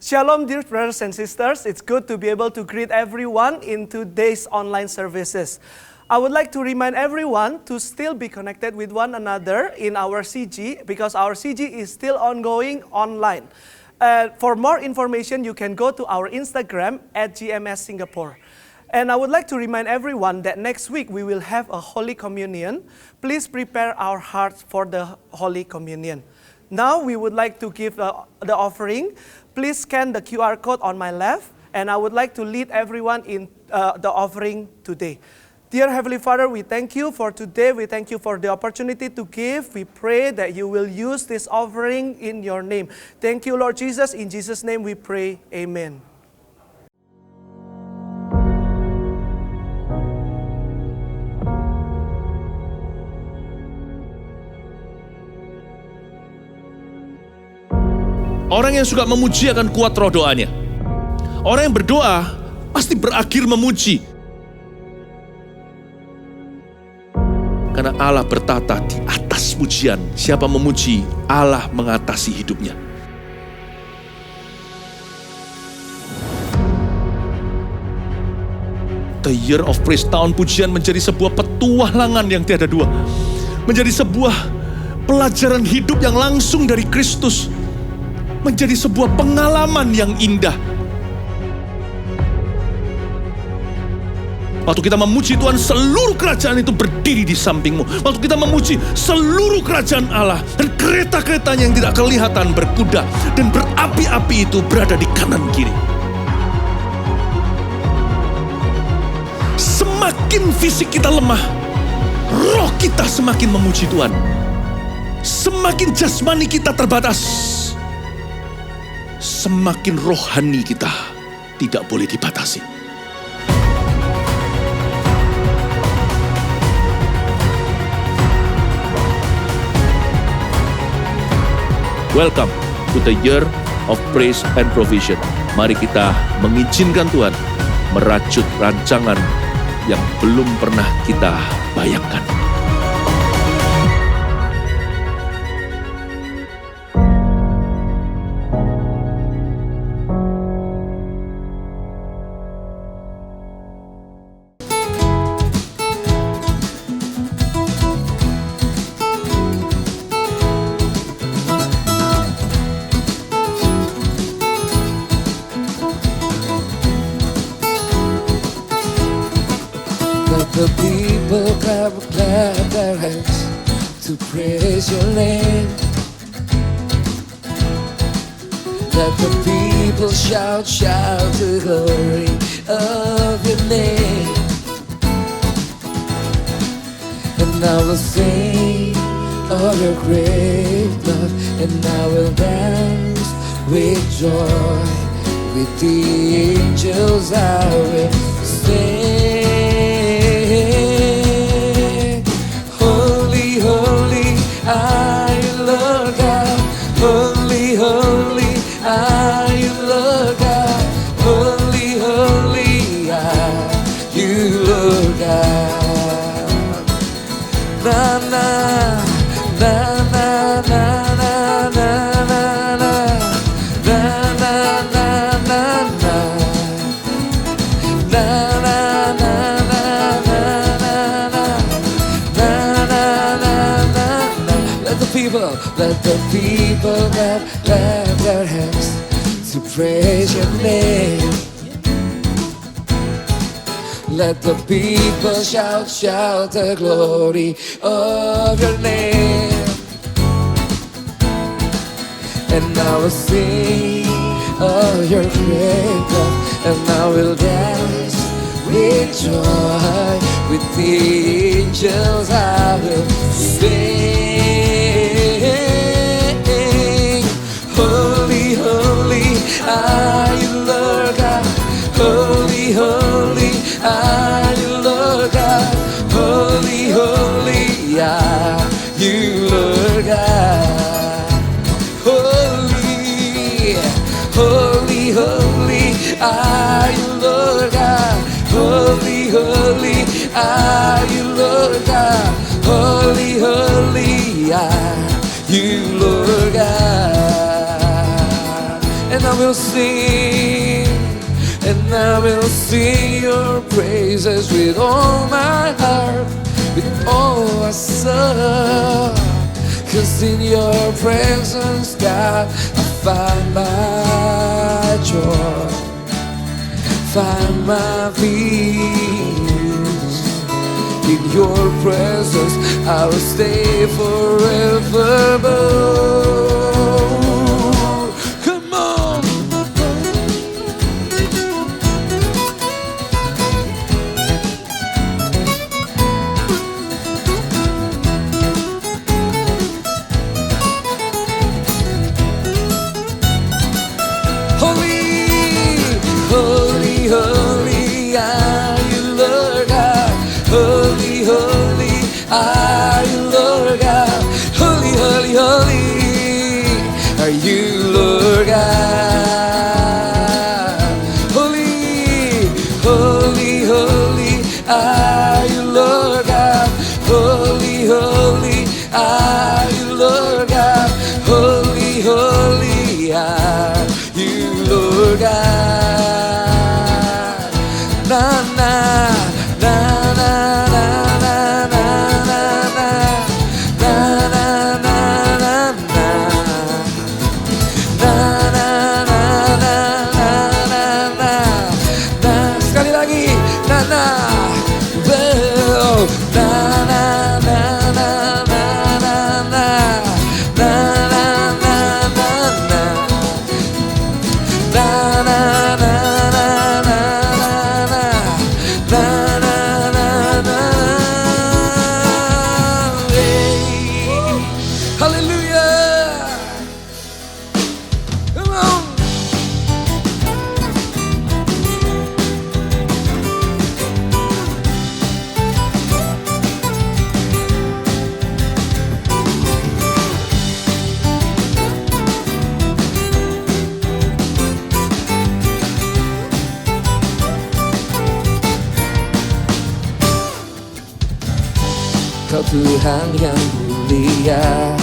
Shalom, dear brothers and sisters. It's good to be able to greet everyone in today's online services. I would like to remind everyone to still be connected with one another in our CG because our CG is still ongoing online. For more information, you can go to our Instagram at GMS Singapore. And I would like to remind everyone that next week we will have a Holy Communion. Please prepare our hearts for the Holy Communion. Now we would like to give the offering. Please scan the QR code on my left, and I would like to lead everyone in the offering today. Dear Heavenly Father, we thank you for today. We thank you for the opportunity to give. We pray that you will use this offering in your name. Thank you, Lord Jesus. In Jesus' name we pray. Amen. Orang yang suka memuji akan kuat roh doanya. Orang yang berdoa pasti berakhir memuji. Karena Allah bertata di atas pujian. Siapa memuji, Allah mengatasi hidupnya. The Year of Praise, tahun pujian menjadi sebuah petualangan yang tiada dua. Menjadi sebuah pelajaran hidup yang langsung dari Kristus. Menjadi sebuah pengalaman yang indah. Waktu kita memuji Tuhan, seluruh kerajaan itu berdiri di sampingmu. Waktu kita memuji, seluruh kerajaan Allah dan kereta-keretanya yang tidak kelihatan berkuda dan berapi-api itu berada di kanan kiri. Semakin fisik kita lemah, roh kita semakin memuji Tuhan. Semakin jasmani kita terbatas, semakin rohani kita tidak boleh dibatasi. Welcome to the Year of Praise and Provision. Mari kita mengizinkan Tuhan merajut rancangan yang belum pernah kita bayangkan. The people clap their hands to praise your name. Let the people shout the glory of your name. And I will sing of your great love, and I will dance with joy. With the angels I will sing. Are you Lord God? Holy, holy, are you Lord God? Holy, holy, are you Lord God? Na na na na na na na na na na na na na Let the people clap their hands to praise your name. Let the people shout the glory of your name. And I will sing of your great love, and I will dance with joy. With the angels I will sing. Holy, holy, are you Lord God? Holy, holy, are you Lord God? Holy, holy, are you Lord God? Holy, holy, holy, are you Lord God? Holy, holy, are you Lord God? Holy, holy, are you Lord God? And I will sing, and I will sing your praises with all my heart, with all my soul. 'Cause in your presence, God, I find my joy, find my peace. In your presence, I will stay forevermore. Come on. Holy, holy are you, Lord God. Holy, holy are you, Lord God. Holy, holy, holy are you, Lord God. Holy, holy, holy are you, Lord God. Holy, holy are you, Lord God. Holy, holy are you, Lord God. Na na na na na na na na na na na. Sekali lagi, na na. Na na na na na na na. Na na na na na. Na na na na na na. Na na na na. Hallelujah. Come on. Kau Tuhan yang mulia,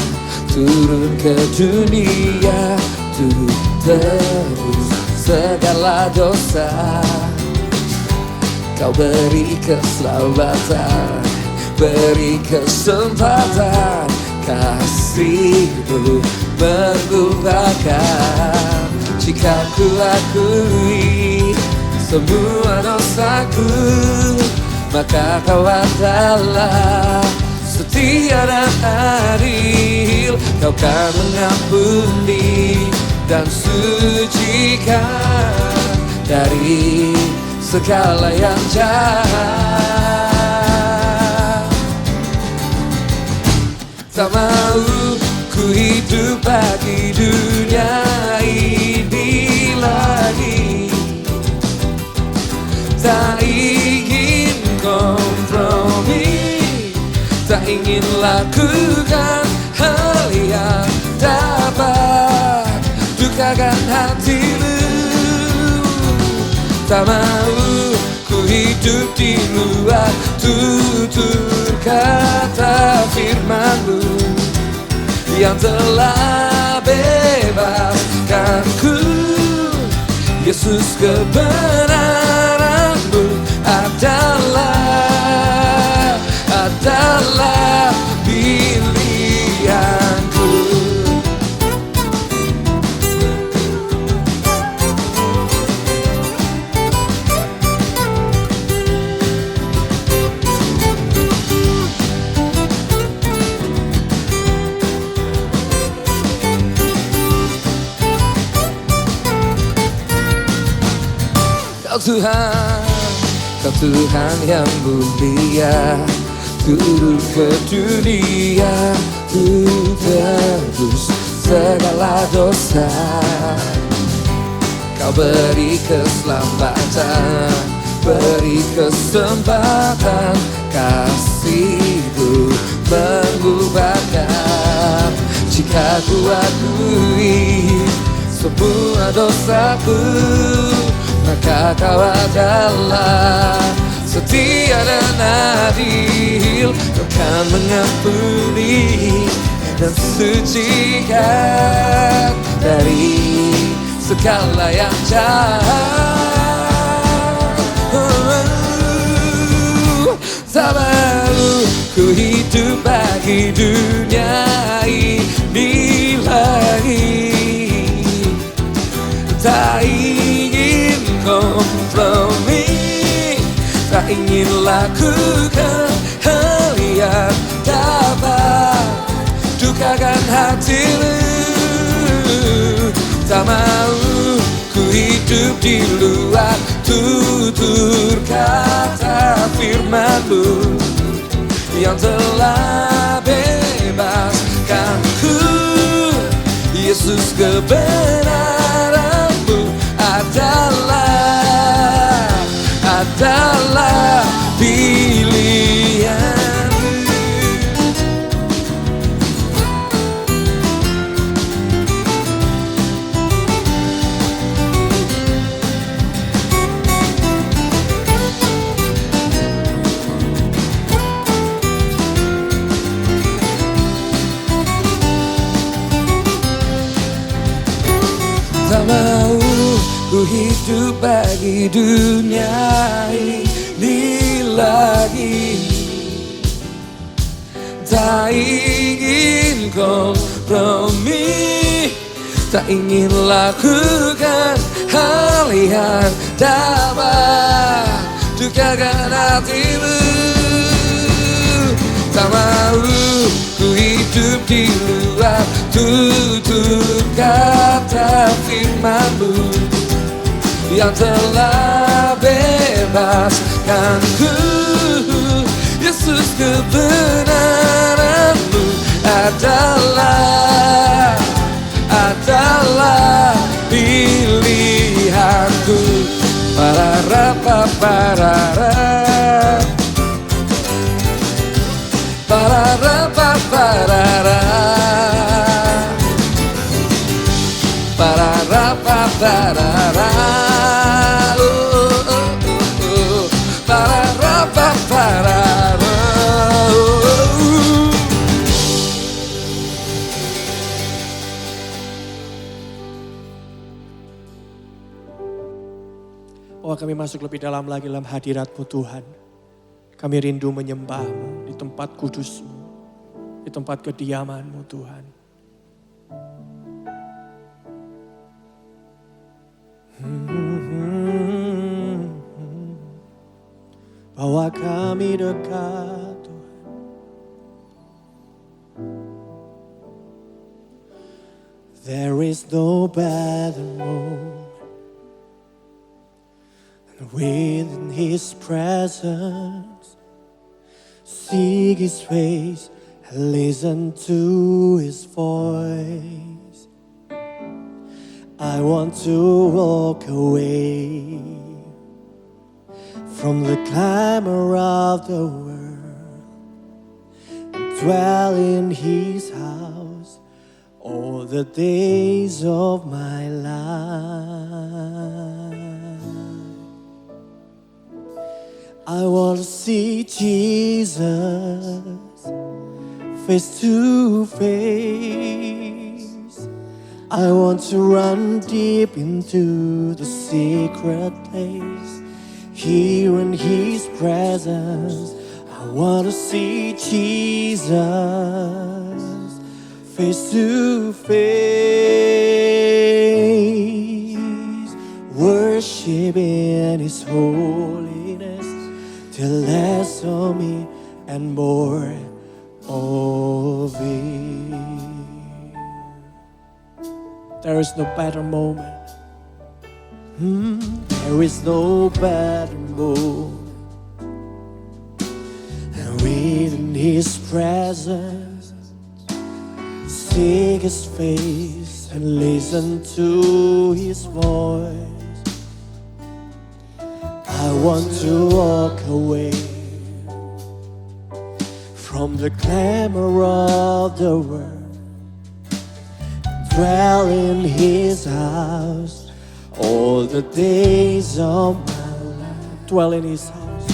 turun ke dunia untuk tebus segala dosa. Kau beri keselamatan, beri kesempatan, kasih-Mu mengubahkan. Jika ku akui semua dosaku, maka Kau adalah setia dan adil. Kau kan mengampuni dan sucikan dari segala yang jahat. Tak mau ku hidup bagi dunia ini lagi. Tak ingin kompromi, tak ingin lakukan hal yang dapat dukakan hati-Mu. Tak mau ku hidup di luar tutur kata firman-Mu yang telah bebaskanku. Yesus, kebenaran-Mu adalah pilihanku. Kau Tuhan yang mulia, turun ke dunia untuk tebus segala dosa. Kau beri keselamatan, beri kesempatan, kasih-Mu mengubahkan. Jika ku akui semua dosaku, maka Kau adalah setia dan adil. Kau kan mengampuni dan sucikan dari segala yang jahat. Tak mau ku hidup bagi dunia ini lagi. Tak ingin kompromi, tak ingin lakukan hal yang dapat dukakan hatimu. Tak mau ku hidup di luar tutur kata firman-Mu yang telah bebaskanku. Yesus, kebenaran-Mu adalah pilihan. Tak mau ku hidup bagi dunia ini lagi. Tak ingin kompromi, tak ingin lakukan hal yang dapat dukakan hatimu. Tak mau ku hidup di luar tutur kata firman-Mu yang telah bebaskanku. Yesus, kebenaran-Mu adalah pilihanku. Pararapapara, pararapapara, pararapapara, pararapapara. Oh, kami masuk lebih dalam lagi dalam hadirat-Mu Tuhan. Kami rindu menyembah-Mu di tempat kudus-Mu, di tempat kediaman-Mu Tuhan. Bawa kami dekat Tuhan. There is no better moment than within His presence. Seek His face and listen to His voice. I want to walk away from the clamor of the world and dwell in His house all the days of my life. I want to see Jesus face to face. I want to run deep into the secret place. Here in His presence, I want to see Jesus face to face. Worship in His holiness till less of me and more of Him. There is no better moment. There is no better moment than within His presence. Seek His face and listen to His voice. I want to walk away from the clamor of the world, dwell in His house all the days of my life. Dwell in His house,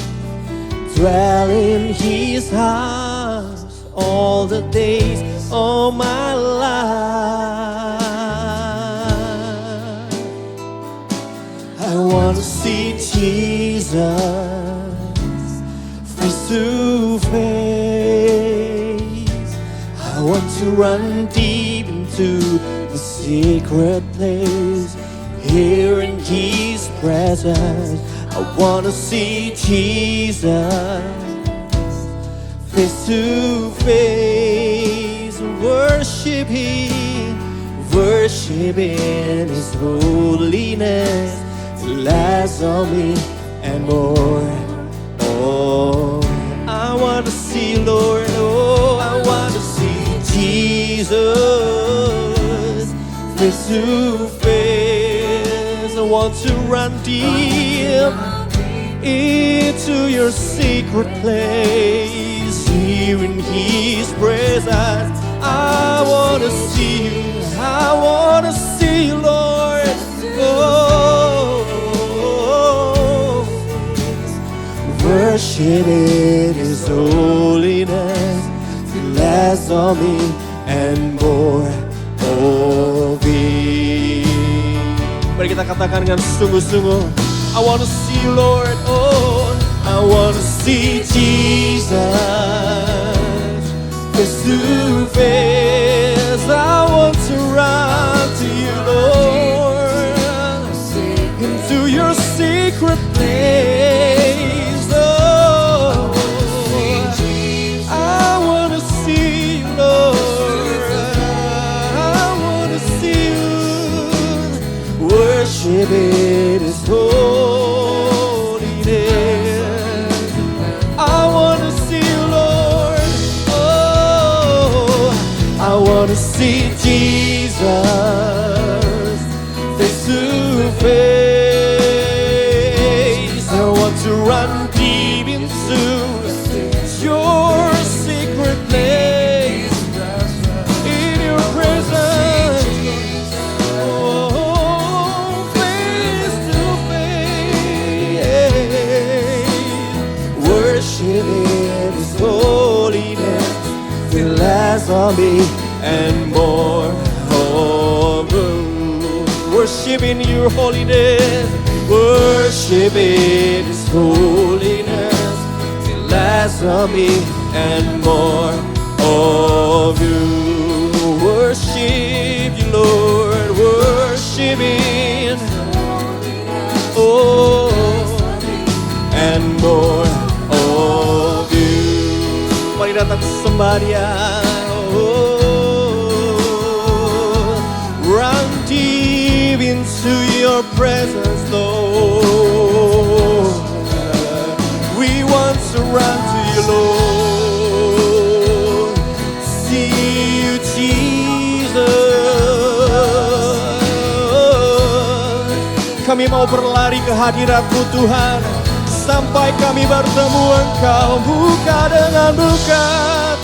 dwell in His house all the days of my life. face to face. I want to run deep into the secret place, here in His presence. I want to see Jesus face to face, worship Him, worship in His holiness. Less on me and more. Oh, I want to see, Lord. Oh, I want to see Jesus face to face. I want to run deep into your secret place, here in His presence. I want to see you. I want to see you, Lord. Oh, worship in His holiness. Less of me and more of Him. Mari kita katakan dengan sungguh-sungguh. I want to see you, Lord. Oh, I want to see Jesus face to face. I want to run to you, Lord, into your secret place. Oh, I want to see you, Lord. I want to see you. Worship in His holiness. I want to see you, Lord. Oh, I want to see Jesus face to face. I want to run deep into your secret place, in your presence. Oh, face to face. Worship in His holiness. Feel less of me and more of you. Worship in your holiness. Worship in His holiness. Feel less of me and more of you. Worship you, Lord. Worship in, oh, and more of you. Mari datang sembah Dia. Oh, run deep into your presence, Lord. We want to run to you, Lord. See you, Jesus. Kami mau berlari ke hadirat-Mu, Tuhan, sampai kami bertemu Engkau muka dengan muka,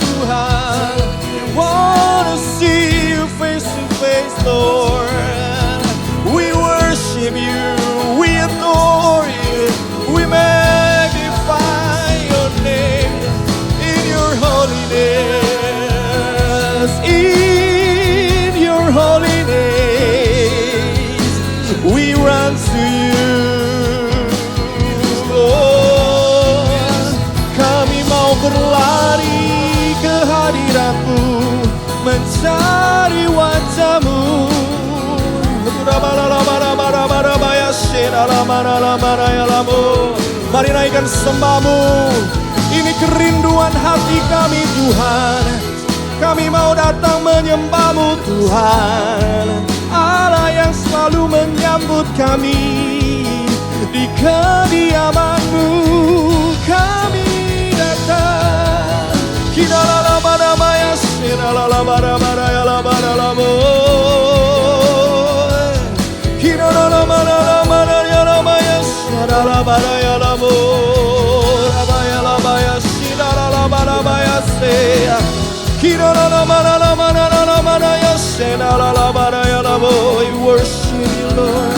Tuhan. We want to see you face to face, Lord. We worship you, we adore you, we magnify your name in your holiness, in your holiness. We run to you, Lord. Kami mau berlari ke hadirat-Mu, mencari wajah-Mu. Mari naikkan sembah-Mu. Ini kerinduan hati kami, Tuhan. Kami mau datang menyembah-Mu, Tuhan. Allah yang selalu menyambut kami di kediaman-Mu. Kami datang. Kita lalabadabaya, sinalalabadabadaya labadalamo. Kita lalabadabadaya labaya, sinalabadaya lamo. Labaya labaya, sinalalabadabaya se. Kita lalabadabadaya, sinalabadaya lamo. We worship you, Lord.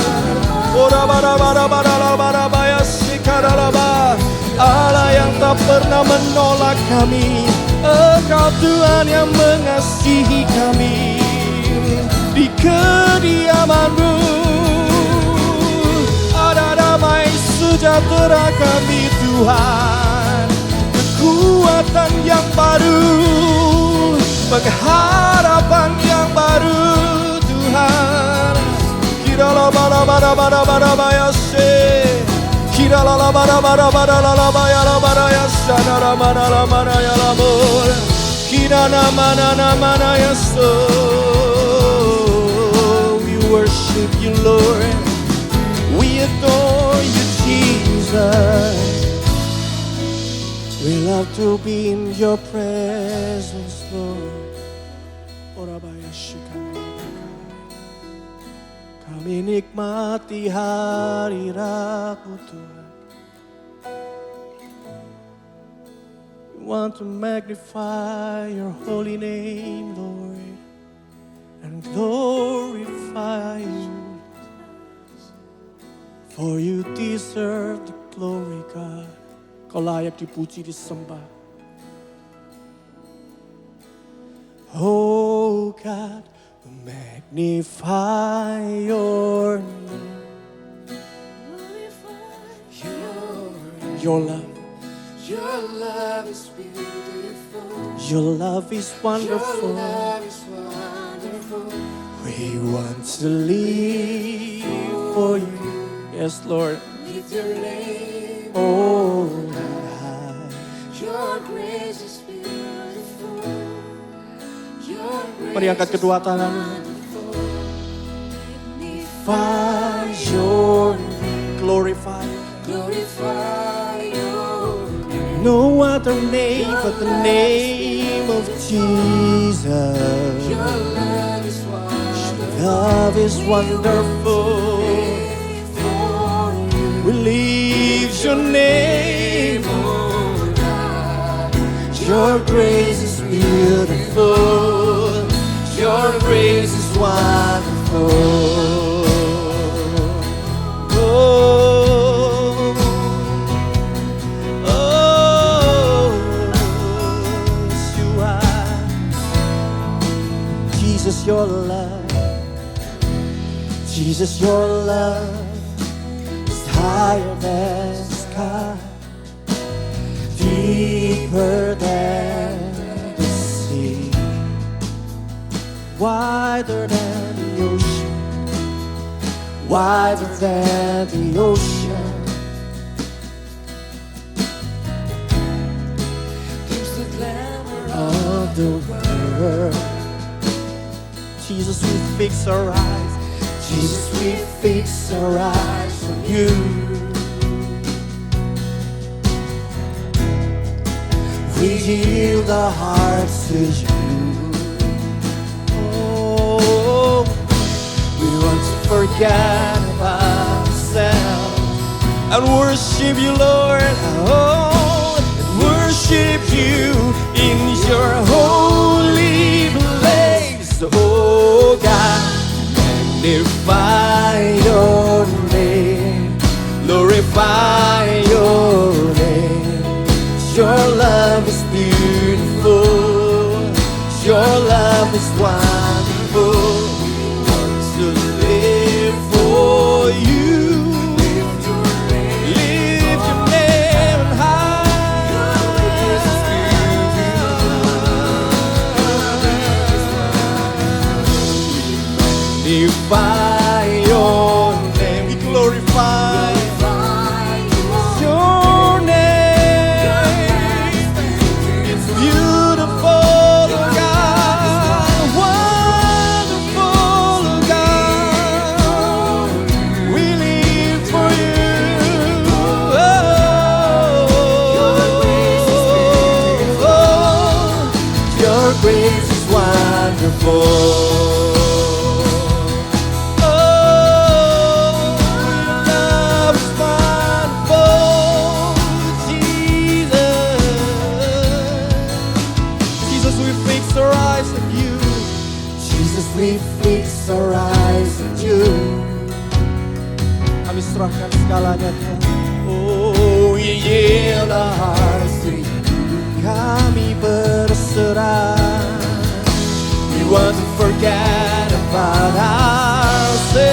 Orabadabadabadabadabaya, sikaralaba. Allah yang tak pernah menolak kami, Engkau Tuhan yang mengasihi kami di kediaman-Mu. Ada damai sejahtera kami Tuhan, kekuatan yang baru, pengharapan yang baru Tuhan. Kirala bara bara bara bara bayase, kirala bara bara bara la bayara bara yasa nara mana la mana ya lamor, kirana mana mana yaso. We worship you, Lord. We adore you, Jesus. We love to be in your presence, Lord. Kami nikmati hari Rabu Tuhan. We want to magnify your holy name, Lord, and glorify you. For you deserve the glory, God. Kau layak dipuji, disembah. Oh God, magnify your name. Your love. Your love is beautiful. Your love is wonderful. Your love is wonderful. We want to live for you. Yes, Lord. With your name, Oh, your grace is beautiful. Your grace mari angkat kedua tangan. Magnify your name. Glorify. glorify your name. No other name but the name of Jesus. Your love is wonderful. Love is wonderful. For you, We lift your name. oh God, Your grace is beautiful. Your grace is wonderful. Oh, oh, yes you are. Jesus, your love. Jesus, your love is higher than the sky, deeper than the sea, wider than the ocean, wider than the ocean. keeps the glamour Of the world, Jesus, we fix our eyes. Jesus, we fix our eyes on you. We yield our hearts to you. Oh, we want to forget about ourselves and worship you, Lord. Oh, and worship you in your holy place. Oh God, magnify your name, glorify your name. Your love is beautiful. Your love is wonderful. We want to live for you. Lift your name high. Magnify your name. We glorify your name. It's beautiful, oh God, wonderful, oh God. We live for you. Your grace is wonderful. We fix our eyes on you. Kami serahkan segalanya, Tuhan. Oh, we yield our hearts to you. Kami berserah. We want to forget about ourselves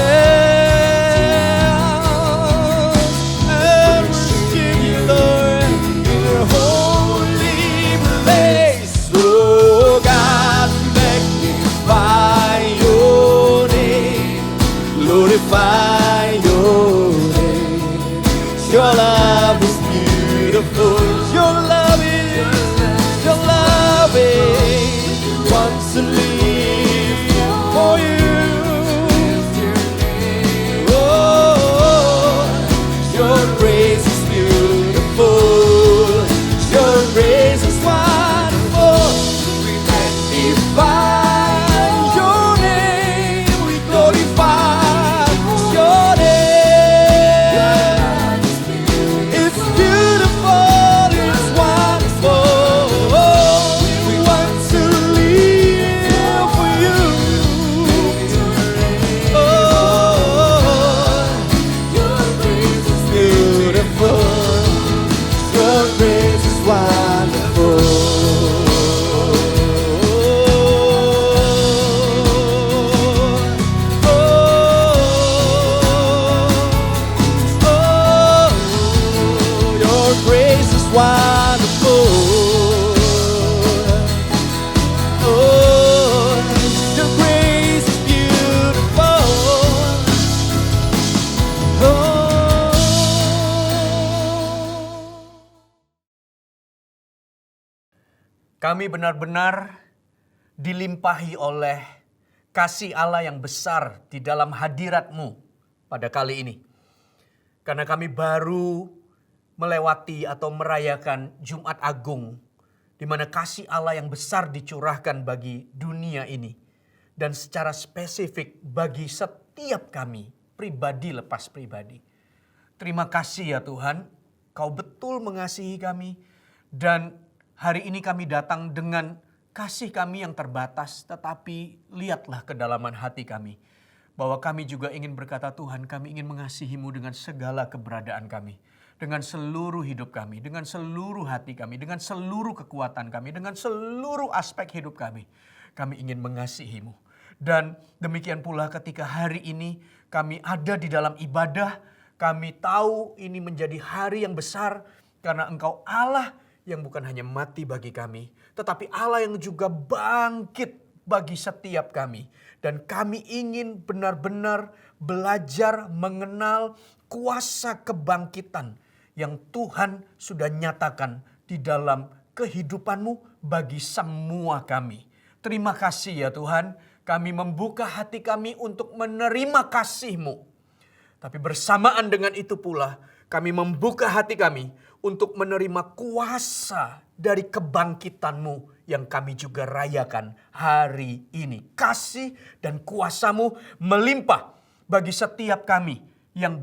Kami benar-benar dilimpahi oleh kasih Allah yang besar di dalam hadirat-Mu pada kali ini. Karena kami baru melewati atau merayakan Jumat Agung, di mana kasih Allah yang besar dicurahkan bagi dunia ini. Dan secara spesifik bagi setiap kami, pribadi lepas pribadi. Terima kasih ya Tuhan, Kau betul mengasihi kami. Dan hari ini kami datang dengan kasih kami yang terbatas, tetapi lihatlah kedalaman hati kami. Bahwa kami juga ingin berkata, Tuhan, kami ingin mengasihi-Mu dengan segala keberadaan kami. Dengan seluruh hidup kami, dengan seluruh hati kami, dengan seluruh kekuatan kami, dengan seluruh aspek hidup kami. Kami ingin mengasihi-Mu. Dan demikian pula ketika hari ini kami ada di dalam ibadah, kami tahu ini menjadi hari yang besar karena Engkau Allah yang bukan hanya mati bagi kami, tetapi Allah yang juga bangkit bagi setiap kami. Dan kami ingin benar-benar belajar mengenal kuasa kebangkitan yang Tuhan sudah nyatakan di dalam kehidupan-Mu bagi semua kami. Terima kasih ya Tuhan, kami membuka hati kami untuk menerima kasih-Mu. Tapi bersamaan dengan itu pula, kami membuka hati kami untuk menerima kuasa dari kebangkitan-Mu yang kami juga rayakan hari ini. Kasih dan kuasa-Mu melimpah bagi setiap kami yang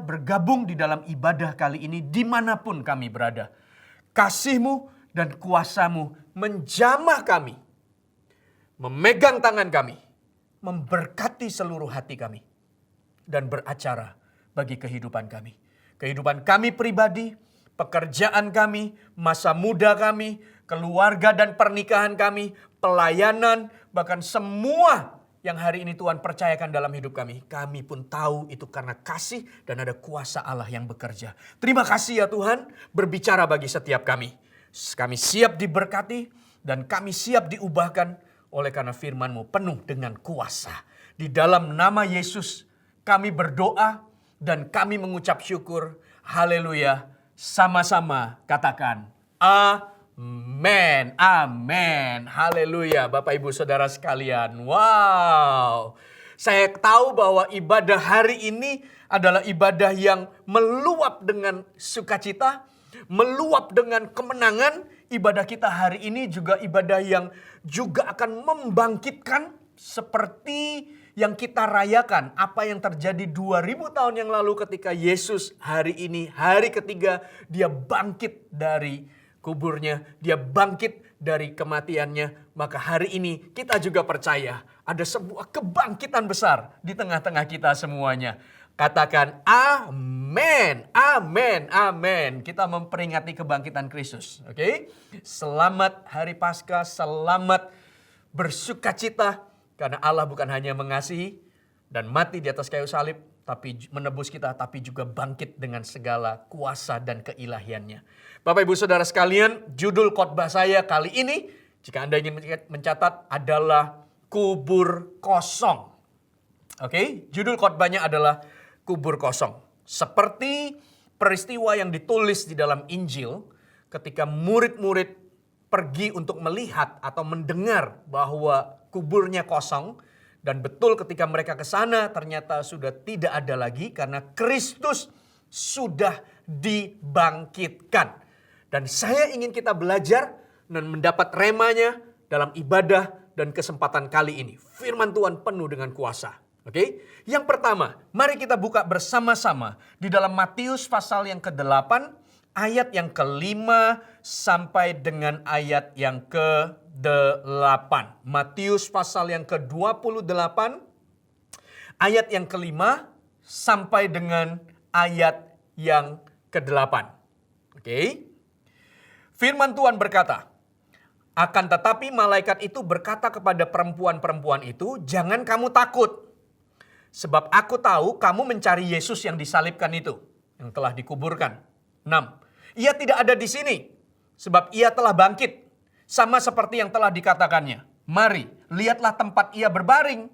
bergabung di dalam ibadah kali ini dimanapun kami berada. Kasih-Mu dan kuasa-Mu menjamah kami, memegang tangan kami, memberkati seluruh hati kami, dan beracara bagi kehidupan kami. Kehidupan kami pribadi, pekerjaan kami, masa muda kami, keluarga dan pernikahan kami, pelayanan, bahkan semua yang hari ini Tuhan percayakan dalam hidup kami. Kami pun tahu itu karena kasih dan ada kuasa Allah yang bekerja. Terima kasih ya Tuhan, berbicara bagi setiap kami. Kami siap diberkati dan kami siap diubahkan oleh karena firman-Mu penuh dengan kuasa. Di dalam nama Yesus kami berdoa dan kami mengucap syukur. Haleluya. Sama-sama katakan amin. Amin. Haleluya. Bapak Ibu Saudara sekalian. Wow. Saya tahu bahwa ibadah hari ini adalah ibadah yang meluap dengan sukacita, meluap dengan kemenangan. Ibadah kita hari ini juga ibadah yang juga akan membangkitkan seperti yang kita rayakan apa yang terjadi 2000 tahun yang lalu ketika Yesus hari ini, hari ketiga dia bangkit dari kuburnya, dia bangkit dari kematiannya. Maka hari ini kita juga percaya ada sebuah kebangkitan besar di tengah-tengah kita semuanya. Katakan amin, amin, amin. Kita memperingati kebangkitan Kristus. Oke? Selamat Hari Paskah, selamat bersukacita. Karena Allah bukan hanya mengasihi dan mati di atas kayu salib, tapi menebus kita, tapi juga bangkit dengan segala kuasa dan keilahiannya. Bapak Ibu Saudara sekalian, judul khotbah saya kali ini, jika Anda ingin mencatat, adalah kubur kosong. Oke, judul khotbahnya adalah kubur kosong. Seperti peristiwa yang ditulis di dalam Injil, ketika murid-murid pergi untuk melihat atau mendengar bahwa kuburnya kosong, dan betul ketika mereka ke sana ternyata sudah tidak ada lagi karena Kristus sudah dibangkitkan. Dan saya ingin kita belajar dan mendapat remanya dalam ibadah dan kesempatan kali ini. Firman Tuhan penuh dengan kuasa. Oke? Yang pertama, mari kita buka bersama-sama di dalam Matius pasal yang ke-8 ayat yang ke-5 sampai dengan ayat yang ke-8. Matius pasal yang ke-28 ayat yang ke-5 sampai dengan ayat yang ke-8. Oke. Firman Tuhan berkata, akan tetapi malaikat itu berkata kepada perempuan-perempuan itu, jangan kamu takut. Sebab aku tahu kamu mencari Yesus yang disalibkan itu, yang telah dikuburkan. 6. Ia tidak ada di sini, sebab ia telah bangkit, sama seperti yang telah dikatakannya. Mari, lihatlah tempat ia berbaring,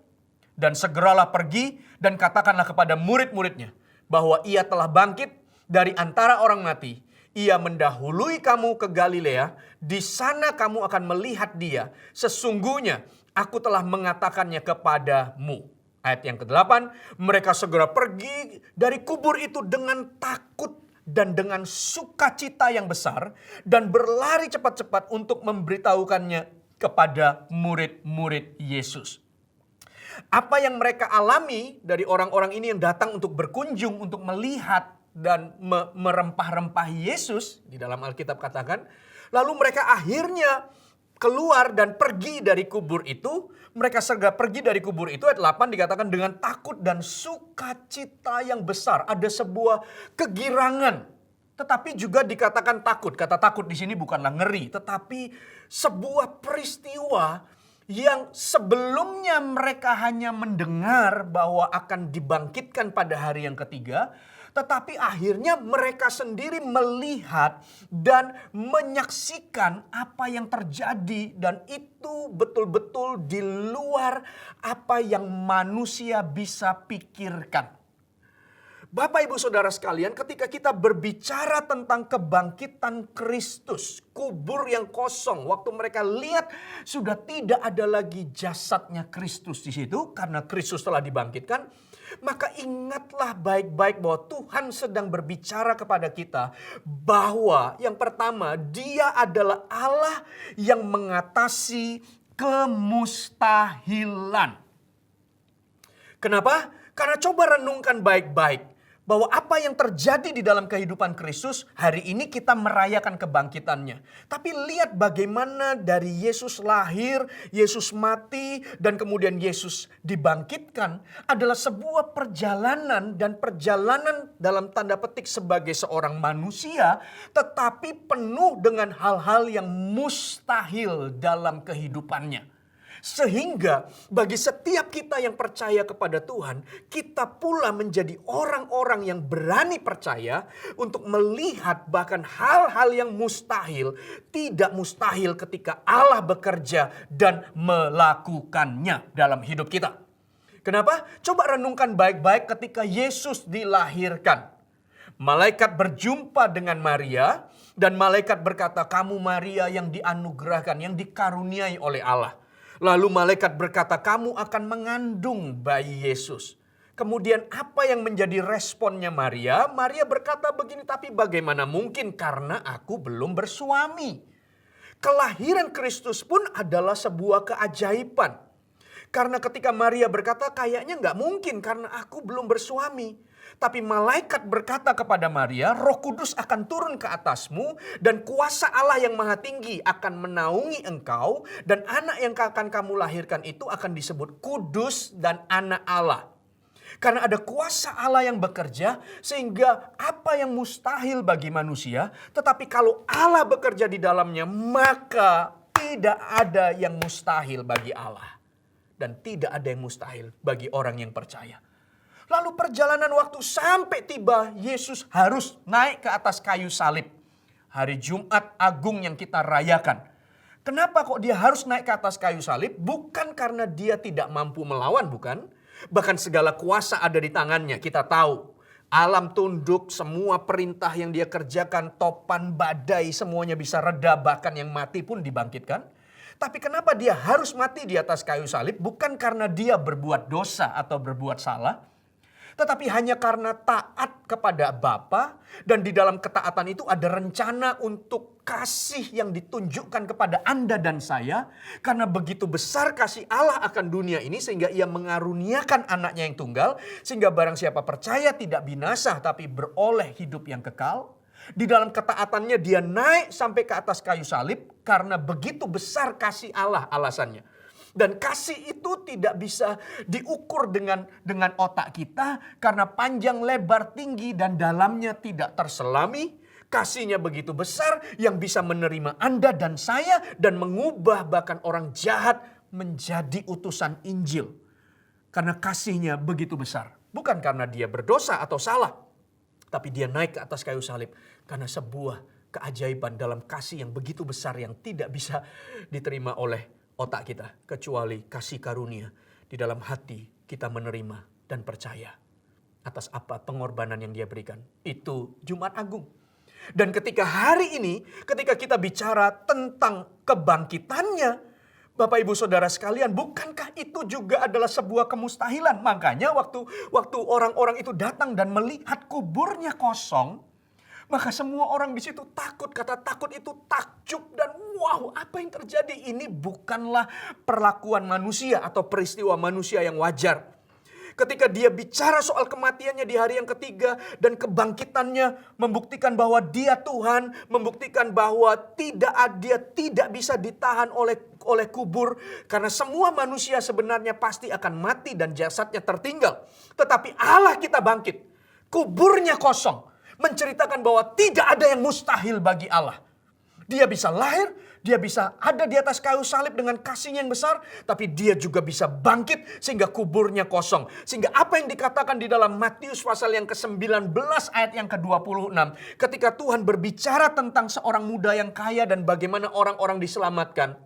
dan segeralah pergi dan katakanlah kepada murid-muridnya, bahwa ia telah bangkit dari antara orang mati. Ia mendahului kamu ke Galilea, di sana kamu akan melihat dia. Sesungguhnya aku telah mengatakannya kepadamu. Ayat yang ke-8, mereka segera pergi dari kubur itu dengan takut dan dengan sukacita yang besar dan berlari cepat-cepat untuk memberitahukannya kepada murid-murid Yesus. Apa yang mereka alami dari orang-orang ini yang datang untuk berkunjung, untuk melihat dan merempah-rempahi Yesus, di dalam Alkitab katakan, lalu mereka akhirnya keluar dan pergi dari kubur itu. Mereka segera pergi dari kubur itu, ayat 8 dikatakan dengan takut dan sukacita yang besar. Ada sebuah kegirangan, tetapi juga dikatakan takut. Kata takut di sini bukanlah ngeri, tetapi sebuah peristiwa yang sebelumnya mereka hanya mendengar bahwa akan dibangkitkan pada hari yang ketiga, tetapi akhirnya mereka sendiri melihat dan menyaksikan apa yang terjadi, dan itu betul-betul di luar apa yang manusia bisa pikirkan. Bapak, Ibu, Saudara sekalian, ketika kita berbicara tentang kebangkitan Kristus, kubur yang kosong, waktu mereka lihat sudah tidak ada lagi jasadnya Kristus di situ karena Kristus telah dibangkitkan, maka ingatlah baik-baik bahwa Tuhan sedang berbicara kepada kita bahwa yang pertama, Dia adalah Allah yang mengatasi kemustahilan. Kenapa? Karena coba renungkan baik-baik bahwa apa yang terjadi di dalam kehidupan Kristus, hari ini kita merayakan kebangkitannya. Tapi lihat bagaimana dari Yesus lahir, Yesus mati, dan kemudian Yesus dibangkitkan adalah sebuah perjalanan, dan perjalanan dalam tanda petik sebagai seorang manusia, tetapi penuh dengan hal-hal yang mustahil dalam kehidupannya. Sehingga bagi setiap kita yang percaya kepada Tuhan, kita pula menjadi orang-orang yang berani percaya untuk melihat bahkan hal-hal yang mustahil tidak mustahil ketika Allah bekerja dan melakukannya dalam hidup kita. Kenapa? Coba renungkan baik-baik ketika Yesus dilahirkan. Malaikat berjumpa dengan Maria dan malaikat berkata, "Kamu Maria yang dianugerahkan, yang dikaruniai oleh Allah." Lalu malaikat berkata, "Kamu akan mengandung bayi Yesus." Kemudian apa yang menjadi responnya Maria? Maria berkata begini, "Tapi bagaimana mungkin karena aku belum bersuami?" Kelahiran Kristus pun adalah sebuah keajaiban. Karena ketika Maria berkata, "Kayaknya nggak mungkin karena aku belum bersuami." Tapi malaikat berkata kepada Maria, "Roh Kudus akan turun ke atasmu dan kuasa Allah yang Maha Tinggi akan menaungi engkau, dan anak yang akan kamu lahirkan itu akan disebut kudus dan anak Allah." Karena ada kuasa Allah yang bekerja, sehingga apa yang mustahil bagi manusia, tetapi kalau Allah bekerja di dalamnya, maka tidak ada yang mustahil bagi Allah. Dan tidak ada yang mustahil bagi orang yang percaya. Lalu perjalanan waktu sampai tiba Yesus harus naik ke atas kayu salib. Hari Jumat Agung yang kita rayakan. Kenapa kok dia harus naik ke atas kayu salib? Bukan karena dia tidak mampu melawan, bukan. Bahkan segala kuasa ada di tangannya, kita tahu. Alam tunduk, semua perintah yang dia kerjakan, topan, badai, semuanya bisa reda, bahkan yang mati pun dibangkitkan. Tapi kenapa dia harus mati di atas kayu salib? Bukan karena dia berbuat dosa atau berbuat salah, tetapi hanya karena taat kepada Bapa, dan di dalam ketaatan itu ada rencana untuk kasih yang ditunjukkan kepada Anda dan saya. Karena begitu besar kasih Allah akan dunia ini sehingga Ia mengaruniakan anaknya yang tunggal, sehingga barang siapa percaya tidak binasa tapi beroleh hidup yang kekal. Di dalam ketaatannya dia naik sampai ke atas kayu salib karena begitu besar kasih Allah alasannya. Dan kasih itu tidak bisa diukur dengan otak kita karena panjang, lebar, tinggi dan dalamnya tidak terselami. Kasihnya begitu besar yang bisa menerima Anda dan saya dan mengubah bahkan orang jahat menjadi utusan Injil. Karena kasihnya begitu besar. Bukan karena dia berdosa atau salah. Tapi dia naik ke atas kayu salib karena sebuah keajaiban dalam kasih yang begitu besar yang tidak bisa diterima oleh otak kita, kecuali kasih karunia di dalam hati kita menerima dan percaya atas apa pengorbanan yang dia berikan. Itu Jumat Agung. Dan ketika hari ini, ketika kita bicara tentang kebangkitannya, Bapak Ibu Saudara sekalian, bukankah itu juga adalah sebuah kemustahilan? Makanya waktu orang-orang itu datang dan melihat kuburnya kosong, maka semua orang di situ takut. Kata takut itu takjub dan wow, apa yang terjadi? Ini bukanlah perlakuan manusia atau peristiwa manusia yang wajar. Ketika dia bicara soal kematiannya di hari yang ketiga dan kebangkitannya membuktikan bahwa dia Tuhan, membuktikan bahwa dia tidak bisa ditahan oleh kubur karena semua manusia sebenarnya pasti akan mati dan jasadnya tertinggal. Tetapi Allah kita bangkit, kuburnya kosong, menceritakan bahwa tidak ada yang mustahil bagi Allah. Dia bisa lahir, dia bisa ada di atas kayu salib dengan kasihnya yang besar, tapi dia juga bisa bangkit sehingga kuburnya kosong. Sehingga apa yang dikatakan di dalam Matius pasal yang ke-19 ayat yang ke-26, ketika Tuhan berbicara tentang seorang muda yang kaya dan bagaimana orang-orang diselamatkan.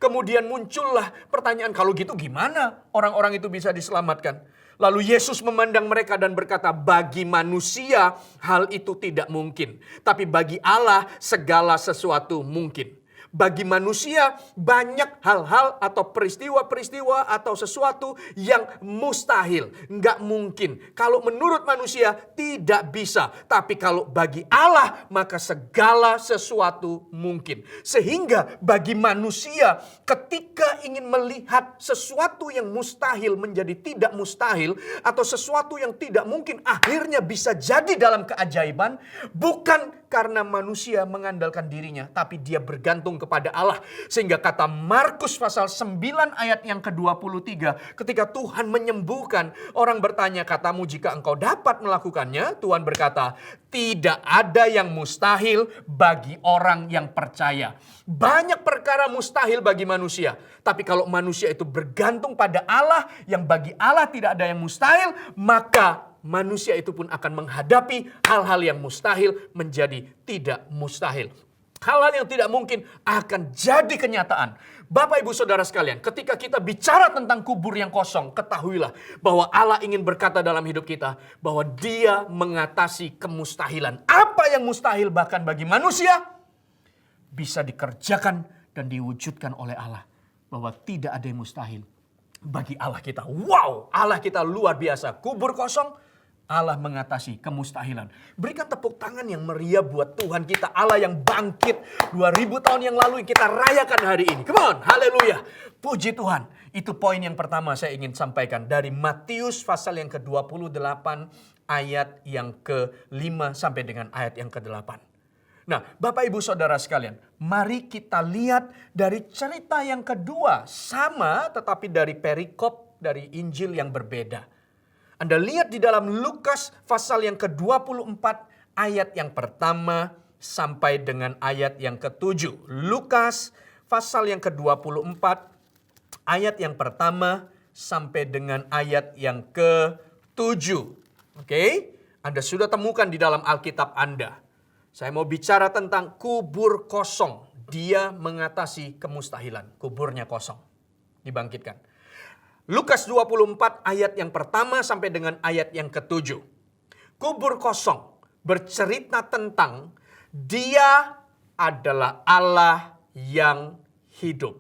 Kemudian muncullah pertanyaan, kalau gitu gimana orang-orang itu bisa diselamatkan? Lalu Yesus memandang mereka dan berkata, bagi manusia hal itu tidak mungkin. Tapi bagi Allah segala sesuatu mungkin. Bagi manusia banyak hal-hal atau peristiwa-peristiwa atau sesuatu yang mustahil. Nggak mungkin. Kalau menurut manusia tidak bisa. Tapi kalau bagi Allah maka segala sesuatu mungkin. Sehingga bagi manusia ketika ingin melihat sesuatu yang mustahil menjadi tidak mustahil. Atau sesuatu yang tidak mungkin akhirnya bisa jadi dalam keajaiban. Bukan karena manusia mengandalkan dirinya. Tapi dia bergantung kepada Allah. Sehingga kata Markus pasal 9 ayat yang ke-23. Ketika Tuhan menyembuhkan, orang bertanya, katamu jika engkau dapat melakukannya. Tuhan berkata, tidak ada yang mustahil bagi orang yang percaya. Banyak perkara mustahil bagi manusia. Tapi kalau manusia itu bergantung pada Allah, yang bagi Allah tidak ada yang mustahil, maka manusia itu pun akan menghadapi hal-hal yang mustahil menjadi tidak mustahil. Hal-hal yang tidak mungkin akan jadi kenyataan. Bapak Ibu Saudara sekalian, ketika kita bicara tentang kubur yang kosong, ketahuilah bahwa Allah ingin berkata dalam hidup kita bahwa Dia mengatasi kemustahilan. Apa yang mustahil bahkan bagi manusia bisa dikerjakan dan diwujudkan oleh Allah. Bahwa tidak ada yang mustahil bagi Allah kita. Wow, Allah kita luar biasa. Kubur kosong, Allah mengatasi kemustahilan. Berikan tepuk tangan yang meriah buat Tuhan kita. Allah yang bangkit 2000 tahun yang lalu kita rayakan hari ini. Come on, haleluya. Puji Tuhan. Itu poin yang pertama saya ingin sampaikan. Dari Matius pasal yang ke-28 ayat yang ke-5 sampai dengan ayat yang ke-8. Nah, Bapak Ibu Saudara sekalian, mari kita lihat dari cerita yang kedua. Sama tetapi dari perikop, dari Injil yang berbeda. Anda lihat di dalam Lukas pasal yang ke-24 ayat yang pertama sampai dengan ayat yang ke-7. Lukas pasal yang ke-24 ayat yang pertama sampai dengan ayat yang ke-7. Oke? Anda sudah temukan di dalam Alkitab Anda. Saya mau bicara tentang kubur kosong. Dia mengatasi kemustahilan. Kuburnya kosong. Dibangkitkan. Lukas 24 ayat yang pertama sampai dengan ayat yang ke-7. Kubur kosong bercerita tentang Dia adalah Allah yang hidup.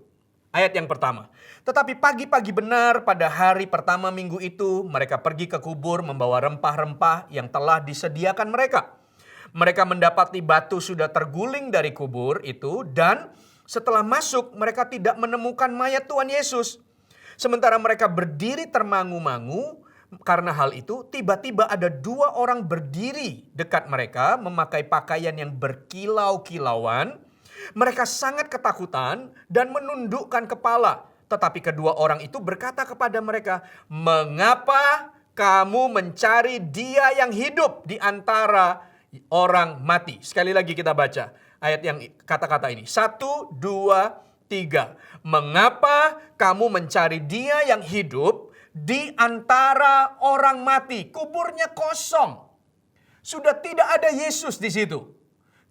Ayat yang pertama. Tetapi pagi-pagi benar pada hari pertama minggu itu mereka pergi ke kubur membawa rempah-rempah yang telah disediakan mereka. Mereka mendapati batu sudah terguling dari kubur itu dan setelah masuk mereka tidak menemukan mayat Tuhan Yesus. Sementara mereka berdiri termangu-mangu karena hal itu, tiba-tiba ada 2 orang berdiri dekat mereka memakai pakaian yang berkilau-kilauan. Mereka sangat ketakutan dan menundukkan kepala. Tetapi kedua orang itu berkata kepada mereka, "Mengapa kamu mencari Dia yang hidup di antara orang mati?" Sekali lagi kita baca ayat yang kata-kata ini. 1, 2, 3. Mengapa kamu mencari Dia yang hidup di antara orang mati? Kuburnya kosong. Sudah tidak ada Yesus di situ.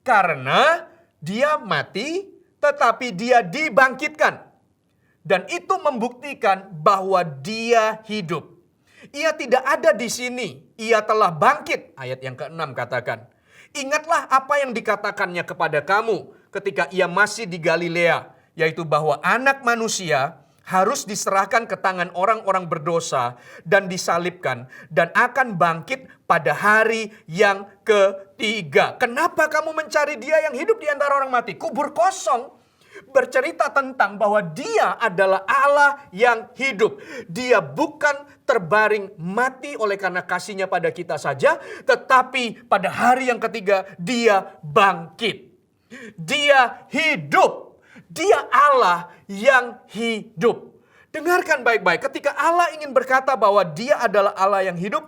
Karena Dia mati tetapi Dia dibangkitkan. Dan itu membuktikan bahwa Dia hidup. Ia tidak ada di sini. Ia telah bangkit. Ayat yang ke-6 katakan. Ingatlah apa yang dikatakannya kepada kamu ketika ia masih di Galilea, yaitu bahwa Anak Manusia harus diserahkan ke tangan orang-orang berdosa dan disalibkan dan akan bangkit pada hari yang ketiga. Kenapa kamu mencari Dia yang hidup di antara orang mati? Kubur kosong bercerita tentang bahwa Dia adalah Allah yang hidup. Dia bukan terbaring mati oleh karena kasih-Nya pada kita saja, tetapi pada hari yang ketiga Dia bangkit. Dia hidup. Dia Allah yang hidup. Dengarkan baik-baik, ketika Allah ingin berkata bahwa Dia adalah Allah yang hidup,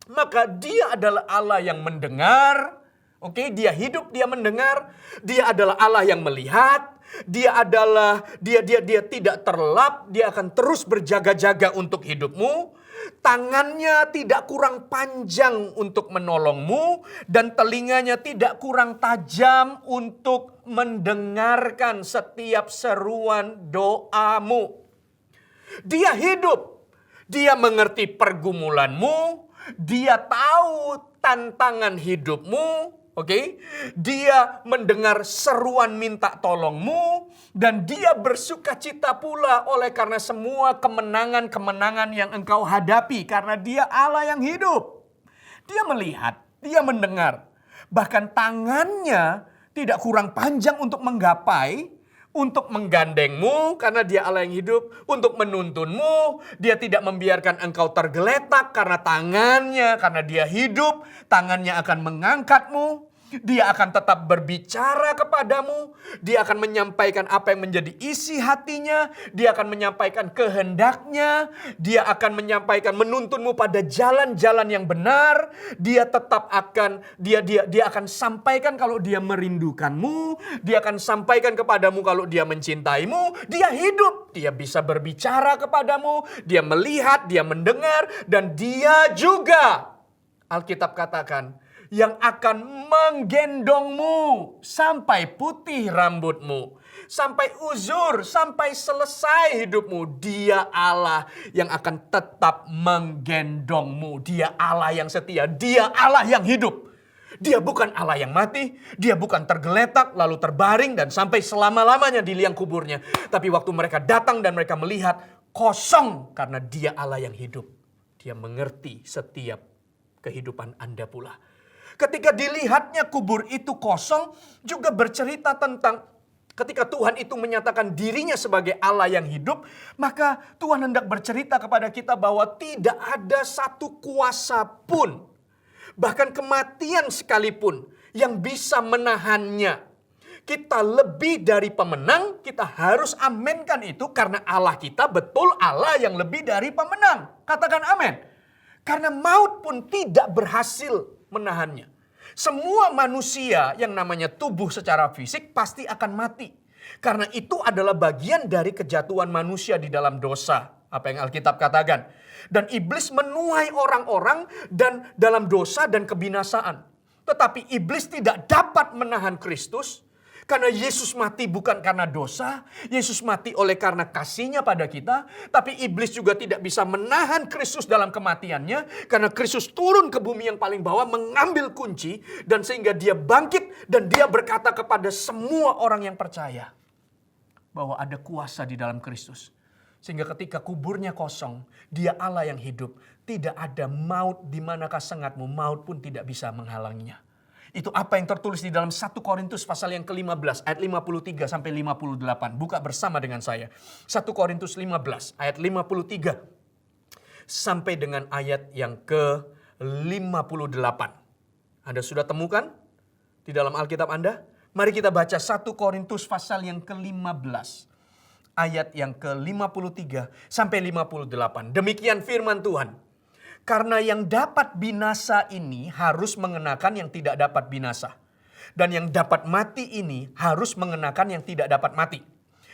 maka Dia adalah Allah yang mendengar. Oke, Dia hidup, Dia mendengar. Dia adalah Allah yang melihat. Dia tidak terlelap, Dia akan terus berjaga-jaga untuk hidupmu. Tangannya tidak kurang panjang untuk menolongmu dan telinganya tidak kurang tajam untuk mendengarkan setiap seruan doamu. Dia hidup, Dia mengerti pergumulanmu, Dia tahu tantangan hidupmu. Oke, Dia mendengar seruan minta tolongmu dan Dia bersuka cita pula oleh karena semua kemenangan-kemenangan yang engkau hadapi karena Dia Allah yang hidup. Dia melihat, Dia mendengar. Bahkan tangannya tidak kurang panjang untuk menggapai, untuk menggandengmu karena Dia Allah yang hidup, untuk menuntunmu. Dia tidak membiarkan engkau tergeletak karena tangannya, karena Dia hidup, tangannya akan mengangkatmu. Dia akan tetap berbicara kepadamu. Dia akan menyampaikan apa yang menjadi isi hatinya. Dia akan menyampaikan kehendaknya. Dia akan menyampaikan menuntunmu pada jalan-jalan yang benar. Dia tetap akan dia akan sampaikan kalau Dia merindukanmu. Dia akan sampaikan kepadamu kalau Dia mencintaimu. Dia hidup. Dia bisa berbicara kepadamu. Dia melihat, Dia mendengar, dan Dia juga, Alkitab katakan, yang akan menggendongmu sampai putih rambutmu, sampai uzur, sampai selesai hidupmu. Dia Allah yang akan tetap menggendongmu. Dia Allah yang setia, Dia Allah yang hidup. Dia bukan Allah yang mati, Dia bukan tergeletak lalu terbaring dan sampai selama-lamanya di liang kuburnya. Tapi waktu mereka datang dan mereka melihat, kosong karena Dia Allah yang hidup. Dia mengerti setiap kehidupan Anda pula. Ketika dilihatnya kubur itu kosong, juga bercerita tentang ketika Tuhan itu menyatakan dirinya sebagai Allah yang hidup, maka Tuhan hendak bercerita kepada kita bahwa tidak ada satu kuasa pun, bahkan kematian sekalipun, yang bisa menahannya. Kita lebih dari pemenang, kita harus amenkan itu karena Allah kita betul Allah yang lebih dari pemenang. Katakan amin. Karena maut pun tidak berhasil menahannya. Semua manusia yang namanya tubuh secara fisik pasti akan mati. Karena itu adalah bagian dari kejatuhan manusia di dalam dosa. Apa yang Alkitab katakan. Dan iblis menuai orang-orang dan dalam dosa dan kebinasaan. Tetapi iblis tidak dapat menahan Kristus. Karena Yesus mati bukan karena dosa, Yesus mati oleh karena kasih-Nya pada kita. Tapi iblis juga tidak bisa menahan Kristus dalam kematiannya. Karena Kristus turun ke bumi yang paling bawah mengambil kunci. Dan sehingga Dia bangkit dan Dia berkata kepada semua orang yang percaya bahwa ada kuasa di dalam Kristus. Sehingga ketika kuburnya kosong, Dia Allah yang hidup. Tidak ada maut di manakah sengatmu, maut pun tidak bisa menghalanginya. Itu apa yang tertulis di dalam 1 Korintus pasal yang ke-15 ayat 53 sampai 58. Buka bersama dengan saya. 1 Korintus 15 ayat 53 sampai dengan ayat yang ke-58. Anda sudah temukan di dalam Alkitab Anda? Mari kita baca 1 Korintus pasal yang ke-15 ayat yang ke-53 sampai 58. Demikian firman Tuhan. Karena yang dapat binasa ini harus mengenakan yang tidak dapat binasa. Dan yang dapat mati ini harus mengenakan yang tidak dapat mati.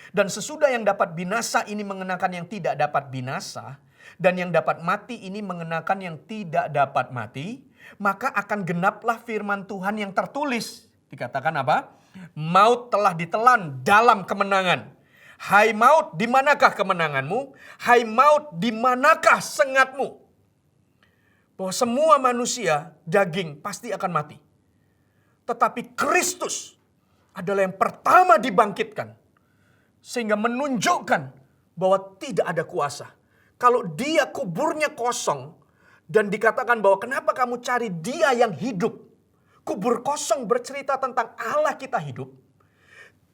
Dan sesudah yang dapat binasa ini mengenakan yang tidak dapat binasa. Dan yang dapat mati ini mengenakan yang tidak dapat mati. Maka akan genaplah firman Tuhan yang tertulis. Dikatakan apa? Maut telah ditelan dalam kemenangan. Hai maut, di manakah kemenanganmu? Hai maut, di manakah sengatmu? Bahwa semua manusia daging pasti akan mati. Tetapi Kristus adalah yang pertama dibangkitkan. Sehingga menunjukkan bahwa tidak ada kuasa. Kalau dia kuburnya kosong dan dikatakan bahwa kenapa kamu cari dia yang hidup. Kubur kosong bercerita tentang Allah kita hidup.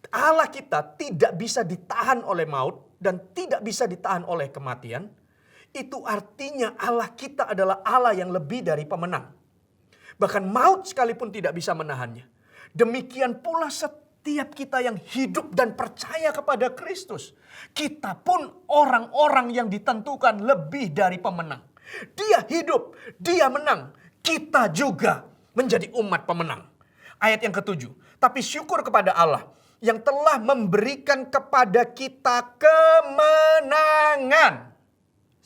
Allah kita tidak bisa ditahan oleh maut dan tidak bisa ditahan oleh kematian. Itu artinya Allah kita adalah Allah yang lebih dari pemenang. Bahkan maut sekalipun tidak bisa menahannya. Demikian pula setiap kita yang hidup dan percaya kepada Kristus. Kita pun orang-orang yang ditentukan lebih dari pemenang. Dia hidup, dia menang. Kita juga menjadi umat pemenang. Ayat yang ke-7. Tapi syukur kepada Allah yang telah memberikan kepada kita kemenangan.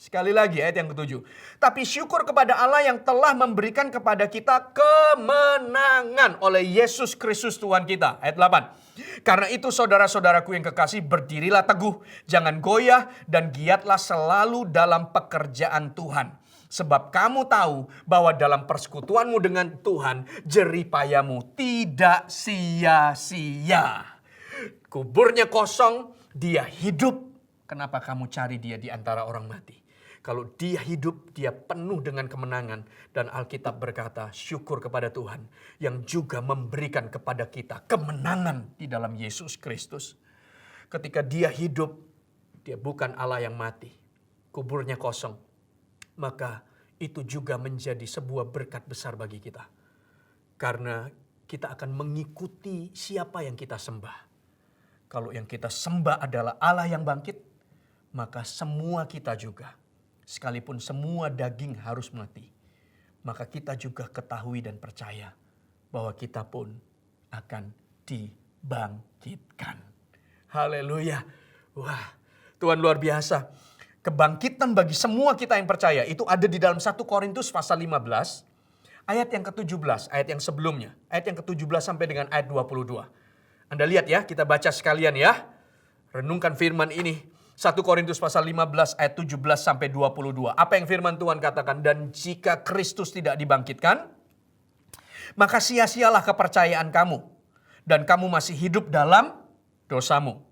Sekali lagi ayat yang ke-7. Tapi syukur kepada Allah yang telah memberikan kepada kita kemenangan oleh Yesus Kristus Tuhan kita. Ayat 8. Karena itu saudara-saudaraku yang kekasih, berdirilah teguh, jangan goyah dan giatlah selalu dalam pekerjaan Tuhan. Sebab kamu tahu bahwa dalam persekutuanmu dengan Tuhan, jerih payamu tidak sia-sia. Kuburnya kosong, dia hidup. Kenapa kamu cari dia di antara orang mati? Kalau dia hidup, dia penuh dengan kemenangan. Dan Alkitab berkata, syukur kepada Tuhan yang juga memberikan kepada kita kemenangan di dalam Yesus Kristus. Ketika dia hidup, dia bukan Allah yang mati. Kuburnya kosong. Maka itu juga menjadi sebuah berkat besar bagi kita. Karena kita akan mengikuti siapa yang kita sembah. Kalau yang kita sembah adalah Allah yang bangkit, maka semua kita juga, sekalipun semua daging harus mati, maka kita juga ketahui dan percaya bahwa kita pun akan dibangkitkan. Haleluya. Wah, Tuhan luar biasa. Kebangkitan bagi semua kita yang percaya itu ada di dalam 1 Korintus pasal 15 ayat yang ke-17, ayat yang sebelumnya. Ayat yang ke-17 sampai dengan ayat 22. Anda lihat ya, kita baca sekalian ya. Renungkan firman ini. 1 Korintus pasal 15 ayat 17 sampai 22. Apa yang firman Tuhan katakan? Dan jika Kristus tidak dibangkitkan, maka sia-sialah kepercayaan kamu. Dan kamu masih hidup dalam dosamu.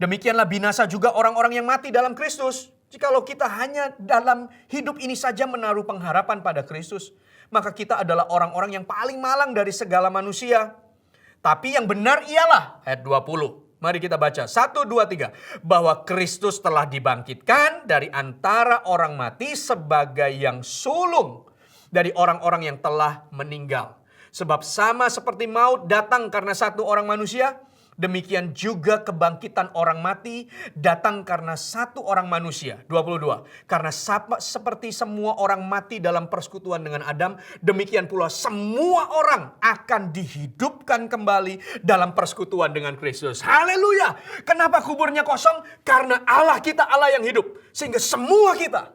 Demikianlah binasa juga orang-orang yang mati dalam Kristus. Jikalau kita hanya dalam hidup ini saja menaruh pengharapan pada Kristus, maka kita adalah orang-orang yang paling malang dari segala manusia. Tapi yang benar ialah, ayat 20. Mari kita baca, 1, 2, 3. Bahwa Kristus telah dibangkitkan dari antara orang mati sebagai yang sulung dari orang-orang yang telah meninggal. Sebab sama seperti maut datang karena satu orang manusia, demikian juga kebangkitan orang mati datang karena satu orang manusia. 22. Karena seperti semua orang mati dalam persekutuan dengan Adam, demikian pula semua orang akan dihidupkan kembali dalam persekutuan dengan Kristus. Haleluya. Kenapa kuburnya kosong? Karena Allah kita Allah yang hidup. Sehingga semua kita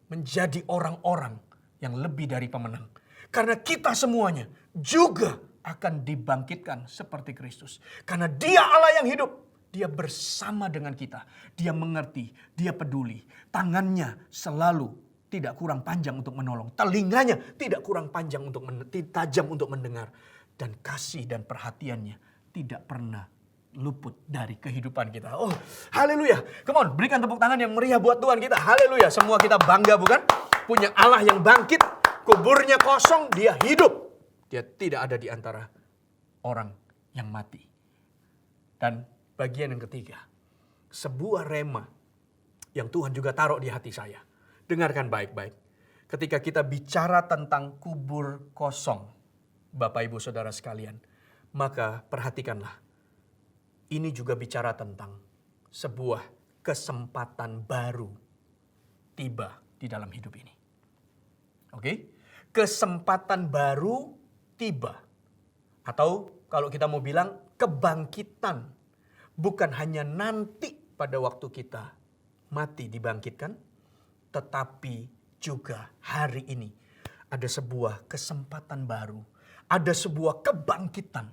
menjadi orang-orang yang lebih dari pemenang. Karena kita semuanya juga akan dibangkitkan seperti Kristus. Karena dia Allah yang hidup. Dia bersama dengan kita. Dia mengerti, dia peduli. Tangannya selalu tidak kurang panjang untuk menolong. Telinganya tidak kurang panjang untuk tajam untuk mendengar. Dan kasih dan perhatiannya tidak pernah luput dari kehidupan kita. Oh, haleluya. Come on, berikan tepuk tangan yang meriah buat Tuhan kita. Haleluya. Semua kita bangga bukan? Punya Allah yang bangkit. Kuburnya kosong, dia hidup. Dia tidak ada di antara orang yang mati. Dan bagian yang ketiga, sebuah rema yang Tuhan juga taruh di hati saya. Dengarkan baik-baik. Ketika kita bicara tentang kubur kosong, Bapak Ibu Saudara sekalian, maka perhatikanlah. Ini juga bicara tentang sebuah kesempatan baru tiba di dalam hidup ini. Oke? Kesempatan baru tiba. Atau kalau kita mau bilang kebangkitan. Bukan hanya nanti pada waktu kita mati dibangkitkan. Tetapi juga hari ini. Ada sebuah kesempatan baru. Ada sebuah kebangkitan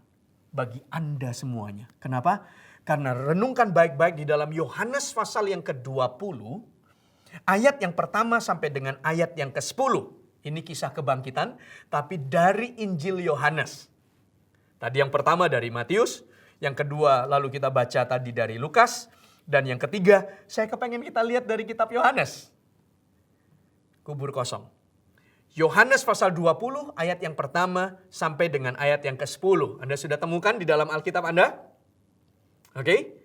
bagi Anda semuanya. Kenapa? Karena renungkan baik-baik di dalam Yohanes pasal yang ke-20. Ayat yang pertama sampai dengan ayat yang ke-10. Ini kisah kebangkitan, tapi dari Injil Yohanes. Tadi yang pertama dari Matius, yang kedua lalu kita baca tadi dari Lukas, dan yang ketiga saya kepengen kita lihat dari kitab Yohanes. Kubur kosong. Yohanes pasal 20 ayat yang pertama sampai dengan ayat yang ke-10. Anda sudah temukan di dalam Alkitab Anda? Oke.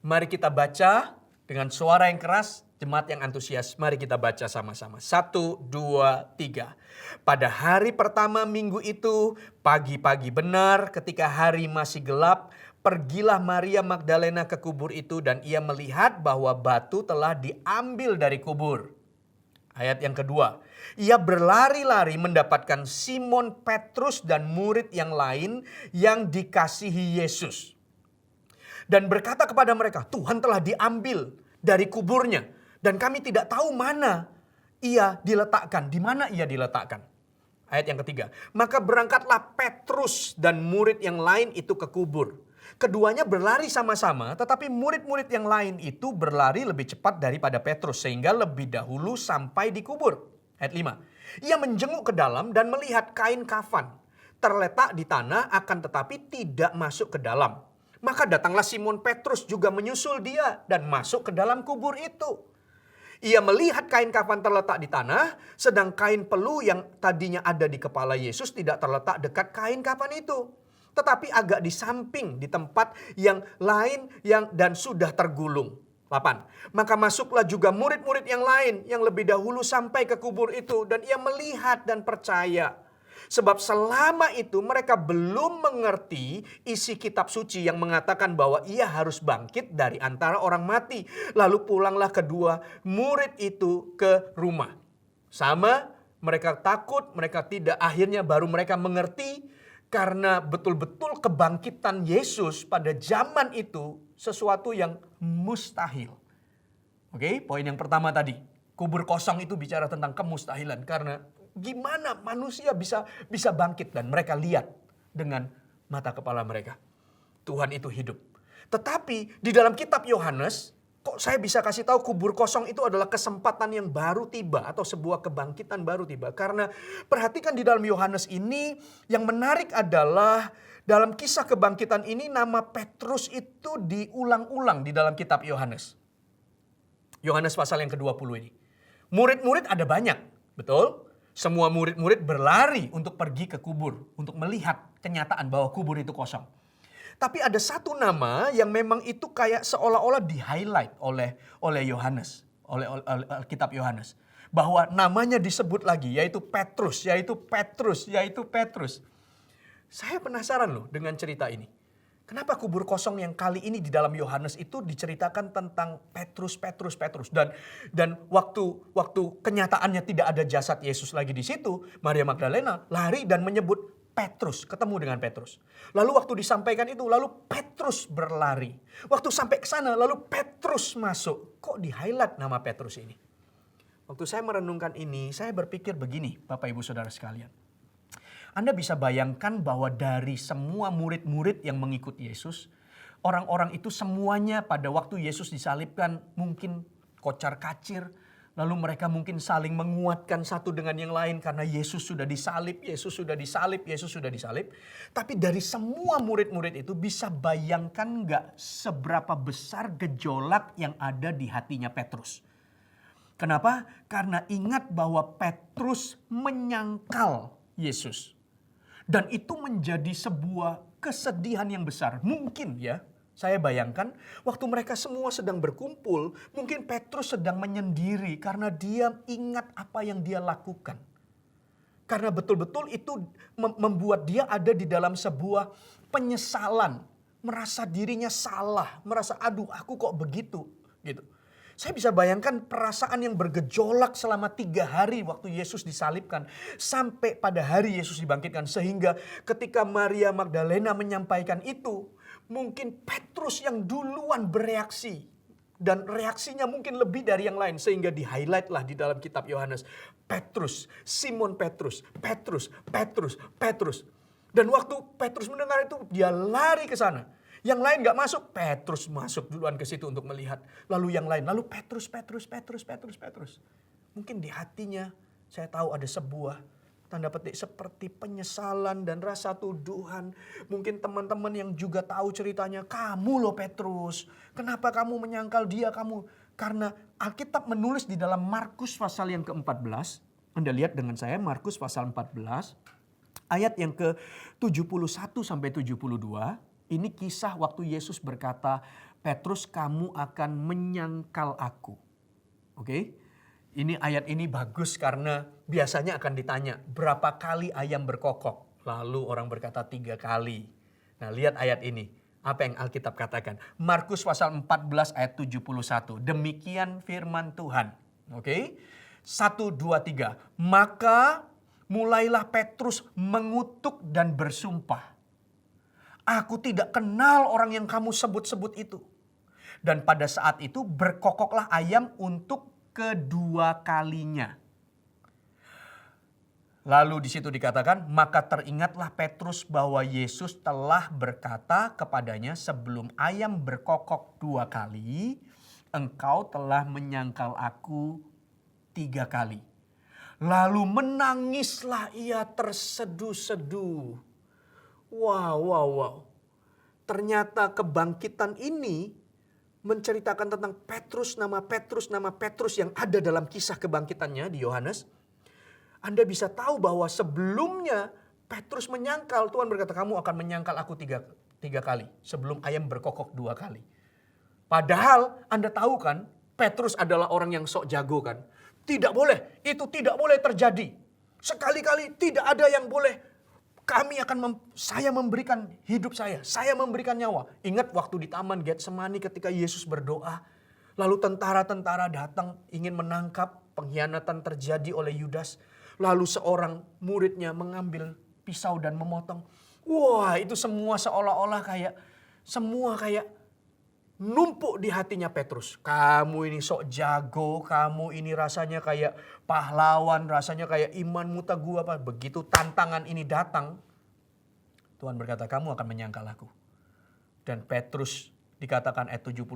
Mari kita baca dengan suara yang keras, jemaat yang antusias. Mari kita baca sama-sama. 1, 2, 3. Pada hari pertama minggu itu, pagi-pagi benar ketika hari masih gelap, pergilah Maria Magdalena ke kubur itu dan ia melihat bahwa batu telah diambil dari kubur. Ayat yang kedua, ia berlari-lari mendapatkan Simon Petrus dan murid yang lain yang dikasihi Yesus. Dan berkata kepada mereka, Tuhan telah diambil dari kuburnya. Dan kami tidak tahu mana ia diletakkan, di mana ia diletakkan. Ayat yang ketiga, maka berangkatlah Petrus dan murid yang lain itu ke kubur. Keduanya berlari sama-sama, tetapi murid-murid yang lain itu berlari lebih cepat daripada Petrus sehingga lebih dahulu sampai di kubur. Ayat 5. Ia menjenguk ke dalam dan melihat kain kafan terletak di tanah akan tetapi tidak masuk ke dalam. Maka datanglah Simon Petrus juga menyusul dia dan masuk ke dalam kubur itu. Ia melihat kain kafan terletak di tanah, sedang kain pelu yang tadinya ada di kepala Yesus tidak terletak dekat kain kafan itu, tetapi agak di samping di tempat yang lain dan sudah tergulung. 8. Maka masuklah juga murid-murid yang lain yang lebih dahulu sampai ke kubur itu dan ia melihat dan percaya. Sebab selama itu mereka belum mengerti isi kitab suci yang mengatakan bahwa ia harus bangkit dari antara orang mati. Lalu pulanglah kedua murid itu ke rumah. Sama, mereka takut, mereka tidak, akhirnya baru mereka mengerti. Karena betul-betul kebangkitan Yesus pada zaman itu sesuatu yang mustahil. Oke, poin yang pertama tadi. Kubur kosong itu bicara tentang kemustahilan. Karena gimana manusia bisa bangkit dan mereka lihat dengan mata kepala mereka. Tuhan itu hidup. Tetapi di dalam kitab Yohanes, kok saya bisa kasih tahu kubur kosong itu adalah kesempatan yang baru tiba atau sebuah kebangkitan baru tiba. Karena perhatikan di dalam Yohanes ini yang menarik adalah dalam kisah kebangkitan ini nama Petrus itu diulang-ulang di dalam kitab Yohanes. Yohanes pasal yang ke-20 ini. Murid-murid ada banyak, betul? Semua murid-murid berlari untuk pergi ke kubur, untuk melihat kenyataan bahwa kubur itu kosong. Tapi ada satu nama yang memang itu kayak seolah-olah di-highlight oleh Yohanes, oleh kitab Yohanes. Bahwa namanya disebut lagi, yaitu Petrus, yaitu Petrus, yaitu Petrus. Saya penasaran loh dengan cerita ini. Kenapa kubur kosong yang kali ini di dalam Yohanes itu diceritakan tentang Petrus. Dan waktu kenyataannya tidak ada jasad Yesus lagi di situ, Maria Magdalena lari dan menyebut Petrus, ketemu dengan Petrus. Lalu waktu disampaikan itu, lalu Petrus berlari. Waktu sampai ke sana, lalu Petrus masuk. Kok di-highlight nama Petrus ini? Waktu saya merenungkan ini, saya berpikir begini, Bapak Ibu Saudara sekalian. Anda bisa bayangkan bahwa dari semua murid-murid yang mengikut Yesus, orang-orang itu semuanya pada waktu Yesus disalibkan mungkin kocar-kacir, lalu mereka mungkin saling menguatkan satu dengan yang lain karena Yesus sudah disalib, Yesus sudah disalib, Yesus sudah disalib. Tapi dari semua murid-murid itu bisa bayangkan nggak seberapa besar gejolak yang ada di hatinya Petrus. Kenapa? Karena ingat bahwa Petrus menyangkal Yesus. Dan itu menjadi sebuah kesedihan yang besar. Mungkin ya, saya bayangkan waktu mereka semua sedang berkumpul, mungkin Petrus sedang menyendiri karena dia ingat apa yang dia lakukan. Karena betul-betul itu membuat dia ada di dalam sebuah penyesalan. Merasa dirinya salah, merasa aduh aku kok begitu gitu. Saya bisa bayangkan perasaan yang bergejolak selama 3 hari waktu Yesus disalibkan. Sampai pada hari Yesus dibangkitkan. Sehingga ketika Maria Magdalena menyampaikan itu, mungkin Petrus yang duluan bereaksi. Dan reaksinya mungkin lebih dari yang lain. Sehingga di-highlight lah di dalam kitab Yohanes. Petrus, Simon Petrus, Petrus. Dan waktu Petrus mendengar itu, dia lari ke sana. Yang lain gak masuk, Petrus masuk duluan ke situ untuk melihat. Lalu yang lain, lalu Petrus. Mungkin di hatinya saya tahu ada sebuah tanda petik seperti penyesalan dan rasa tuduhan. Mungkin teman-teman yang juga tahu ceritanya, kamu loh Petrus, kenapa kamu menyangkal dia kamu? Karena Alkitab menulis di dalam Markus pasal yang ke-14, Anda lihat dengan saya Markus pasal 14, ayat yang ke-71 sampai 72, ini kisah waktu Yesus berkata, Petrus kamu akan menyangkal aku. Oke? Ini ayat ini bagus karena biasanya akan ditanya berapa kali ayam berkokok. Lalu orang berkata 3 kali. Nah lihat ayat ini. Apa yang Alkitab katakan. Markus pasal 14 ayat 71. Demikian firman Tuhan. Oke. 1, 2, 3. Maka mulailah Petrus mengutuk dan bersumpah. Aku tidak kenal orang yang kamu sebut-sebut itu. Dan pada saat itu berkokoklah ayam untuk kedua kalinya. Lalu di situ dikatakan, maka teringatlah Petrus bahwa Yesus telah berkata kepadanya sebelum ayam berkokok 2 kali, engkau telah menyangkal aku 3 kali. Lalu menangislah ia terseduh-seduh. Wow. Ternyata kebangkitan ini menceritakan tentang nama Petrus yang ada dalam kisah kebangkitannya di Yohanes. Anda bisa tahu bahwa sebelumnya Petrus menyangkal, Tuhan berkata kamu akan menyangkal aku tiga kali. Sebelum ayam berkokok 2 kali. Padahal Anda tahu kan Petrus adalah orang yang sok jago kan. Tidak boleh, itu tidak boleh terjadi. Sekali-kali tidak ada yang boleh. Saya memberikan hidup saya memberikan nyawa. Ingat waktu di Taman Getsemani ketika Yesus berdoa. Lalu tentara-tentara datang ingin menangkap, pengkhianatan terjadi oleh Yudas. Lalu seorang muridnya mengambil pisau dan memotong. Wah itu semua seolah-olah kayak numpuk di hatinya Petrus. Kamu ini sok jago, kamu ini rasanya kayak pahlawan, rasanya kayak imanmu teguh apa. Begitu tantangan ini datang, Tuhan berkata kamu akan menyangkal aku. Dan Petrus dikatakan ayat 71,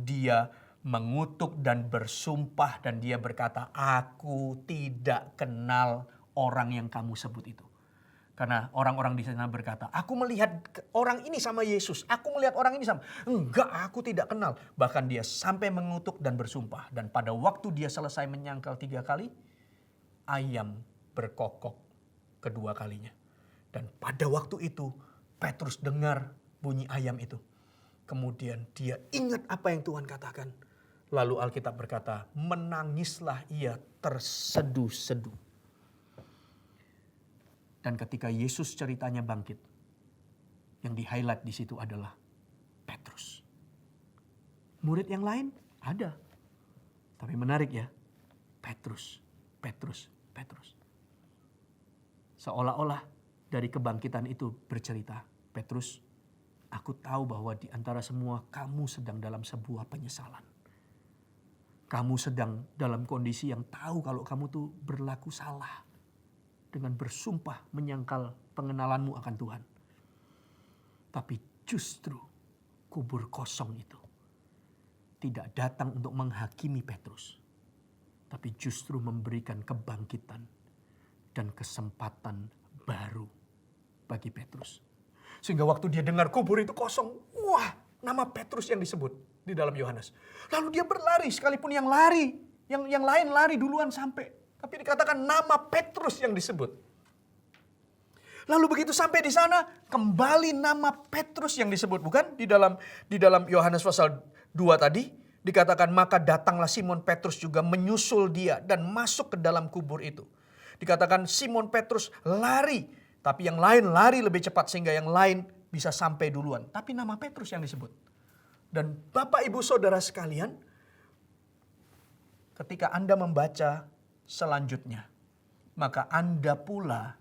dia mengutuk dan bersumpah dan dia berkata, aku tidak kenal orang yang kamu sebut itu. Karena orang-orang di sana berkata, aku melihat orang ini sama Yesus. Aku melihat orang ini sama. Enggak, aku tidak kenal. Bahkan dia sampai mengutuk dan bersumpah. Dan pada waktu dia selesai menyangkal 3 kali, ayam berkokok kedua kalinya. Dan pada waktu itu, Petrus dengar bunyi ayam itu. Kemudian dia ingat apa yang Tuhan katakan. Lalu Alkitab berkata, menangislah ia terseduh-seduh. Dan ketika Yesus ceritanya bangkit, yang di-highlight di situ adalah Petrus. Murid yang lain ada. Tapi menarik ya, Petrus. Seolah-olah dari kebangkitan itu bercerita, Petrus, aku tahu bahwa di antara semua kamu sedang dalam sebuah penyesalan. Kamu sedang dalam kondisi yang tahu kalau kamu tuh berlaku salah. Dengan bersumpah menyangkal pengenalanmu akan Tuhan. Tapi justru kubur kosong itu tidak datang untuk menghakimi Petrus. Tapi justru memberikan kebangkitan dan kesempatan baru bagi Petrus. Sehingga waktu dia dengar kubur itu kosong, wah nama Petrus yang disebut di dalam Yohanes. Lalu dia berlari sekalipun yang lain lari duluan sampai. Tapi dikatakan nama Petrus yang disebut. Lalu begitu sampai di sana kembali nama Petrus yang disebut, bukan? Di dalam Yohanes pasal 2 tadi dikatakan maka datanglah Simon Petrus juga menyusul dia dan masuk ke dalam kubur itu. Dikatakan Simon Petrus lari, tapi yang lain lari lebih cepat sehingga yang lain bisa sampai duluan. Tapi nama Petrus yang disebut. Dan Bapak Ibu Saudara sekalian, ketika Anda membaca selanjutnya, maka Anda pula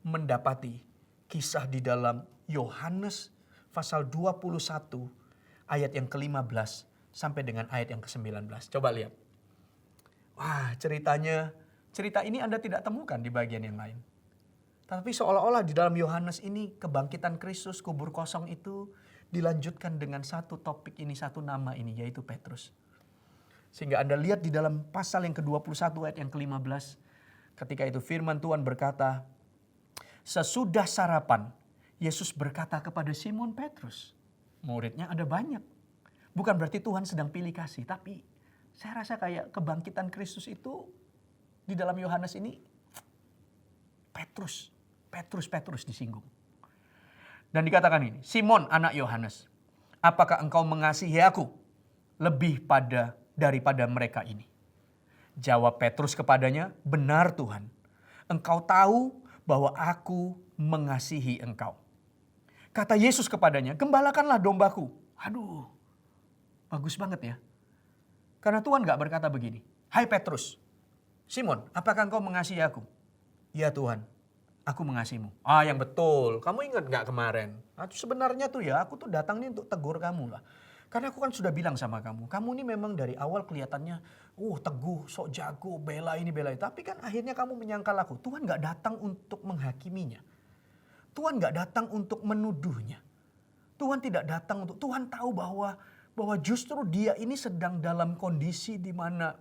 mendapati kisah di dalam Yohanes pasal 21 ayat yang ke-15 sampai dengan ayat yang ke-19. Coba lihat. Wah, cerita ini Anda tidak temukan di bagian yang lain. Tapi seolah-olah di dalam Yohanes ini kebangkitan Kristus, kubur kosong itu dilanjutkan dengan satu topik ini, satu nama ini, yaitu Petrus. Sehingga Anda lihat di dalam pasal yang ke-21 ayat yang ke-15. Ketika itu firman Tuhan berkata, sesudah sarapan, Yesus berkata kepada Simon Petrus, muridnya ada banyak. Bukan berarti Tuhan sedang pilih kasih, tapi saya rasa kayak kebangkitan Kristus itu di dalam Yohanes ini Petrus disinggung. Dan dikatakan ini, Simon anak Yohanes, apakah engkau mengasihi aku lebih daripada mereka ini? Jawab Petrus kepadanya, benar Tuhan, engkau tahu bahwa aku mengasihi engkau. Kata Yesus kepadanya, gembalakanlah dombaku. Aduh, bagus banget ya. Karena Tuhan gak berkata begini, hai Petrus, Simon, apakah engkau mengasihi aku? Ya Tuhan, aku mengasihimu. Yang betul, kamu ingat gak kemarin? Sebenarnya tuh ya, aku tuh datang nih untuk tegur kamu lah. Karena aku kan sudah bilang sama kamu, kamu ini memang dari awal kelihatannya, teguh, sok jago, bela ini. Tapi kan akhirnya kamu menyangkal aku. Tuhan gak datang untuk menghakiminya. Tuhan gak datang untuk menuduhnya. Tuhan tidak datang untuk, Tuhan tahu bahwa justru dia ini sedang dalam kondisi di mana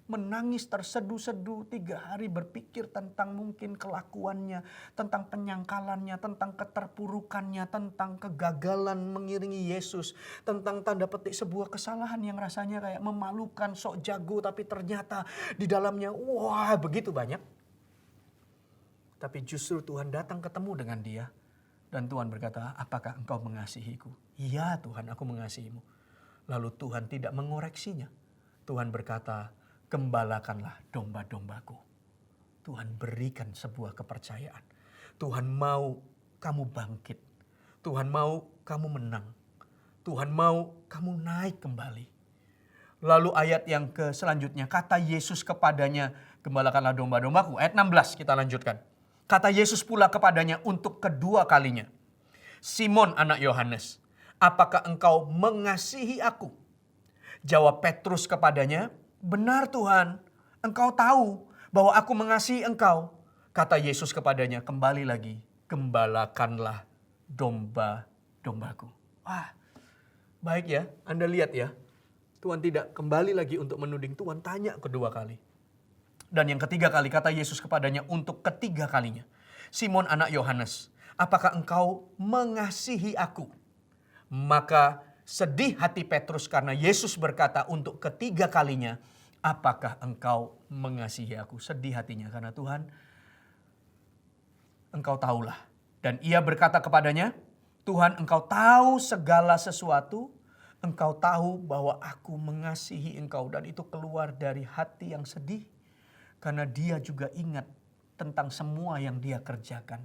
menangis terseduh-seduh 3 hari berpikir tentang mungkin kelakuannya, tentang penyangkalannya, tentang keterpurukannya, tentang kegagalan mengiringi Yesus, tentang tanda petik sebuah kesalahan yang rasanya kayak memalukan, sok jago tapi ternyata di dalamnya begitu banyak. Tapi justru Tuhan datang ketemu dengan dia dan Tuhan berkata, apakah engkau mengasihiku? Iya Tuhan, aku mengasihimu. Lalu Tuhan tidak mengoreksinya. Tuhan berkata, gembalakanlah domba-dombaku. Tuhan berikan sebuah kepercayaan. Tuhan mau kamu bangkit. Tuhan mau kamu menang. Tuhan mau kamu naik kembali. Lalu ayat yang selanjutnya, kata Yesus kepadanya, gembalakanlah domba-dombaku. Ayat 16 kita lanjutkan. Kata Yesus pula kepadanya untuk kedua kalinya, Simon anak Yohanes, apakah engkau mengasihi aku? Jawab Petrus kepadanya, benar Tuhan, engkau tahu bahwa aku mengasihi engkau. Kata Yesus kepadanya, kembali lagi, gembalakanlah domba-dombaku. Baik ya, Anda lihat ya. Tuhan tidak kembali lagi untuk menuding, Tuhan tanya kedua kali. Dan yang ketiga kali kata Yesus kepadanya untuk ketiga kalinya, Simon anak Yohanes, apakah engkau mengasihi aku? Maka sedih hati Petrus karena Yesus berkata untuk ketiga kalinya, apakah engkau mengasihi aku? Sedih hatinya karena Tuhan, engkau tahulah. Dan ia berkata kepadanya, Tuhan engkau tahu segala sesuatu, engkau tahu bahwa aku mengasihi engkau. Dan itu keluar dari hati yang sedih karena dia juga ingat tentang semua yang dia kerjakan.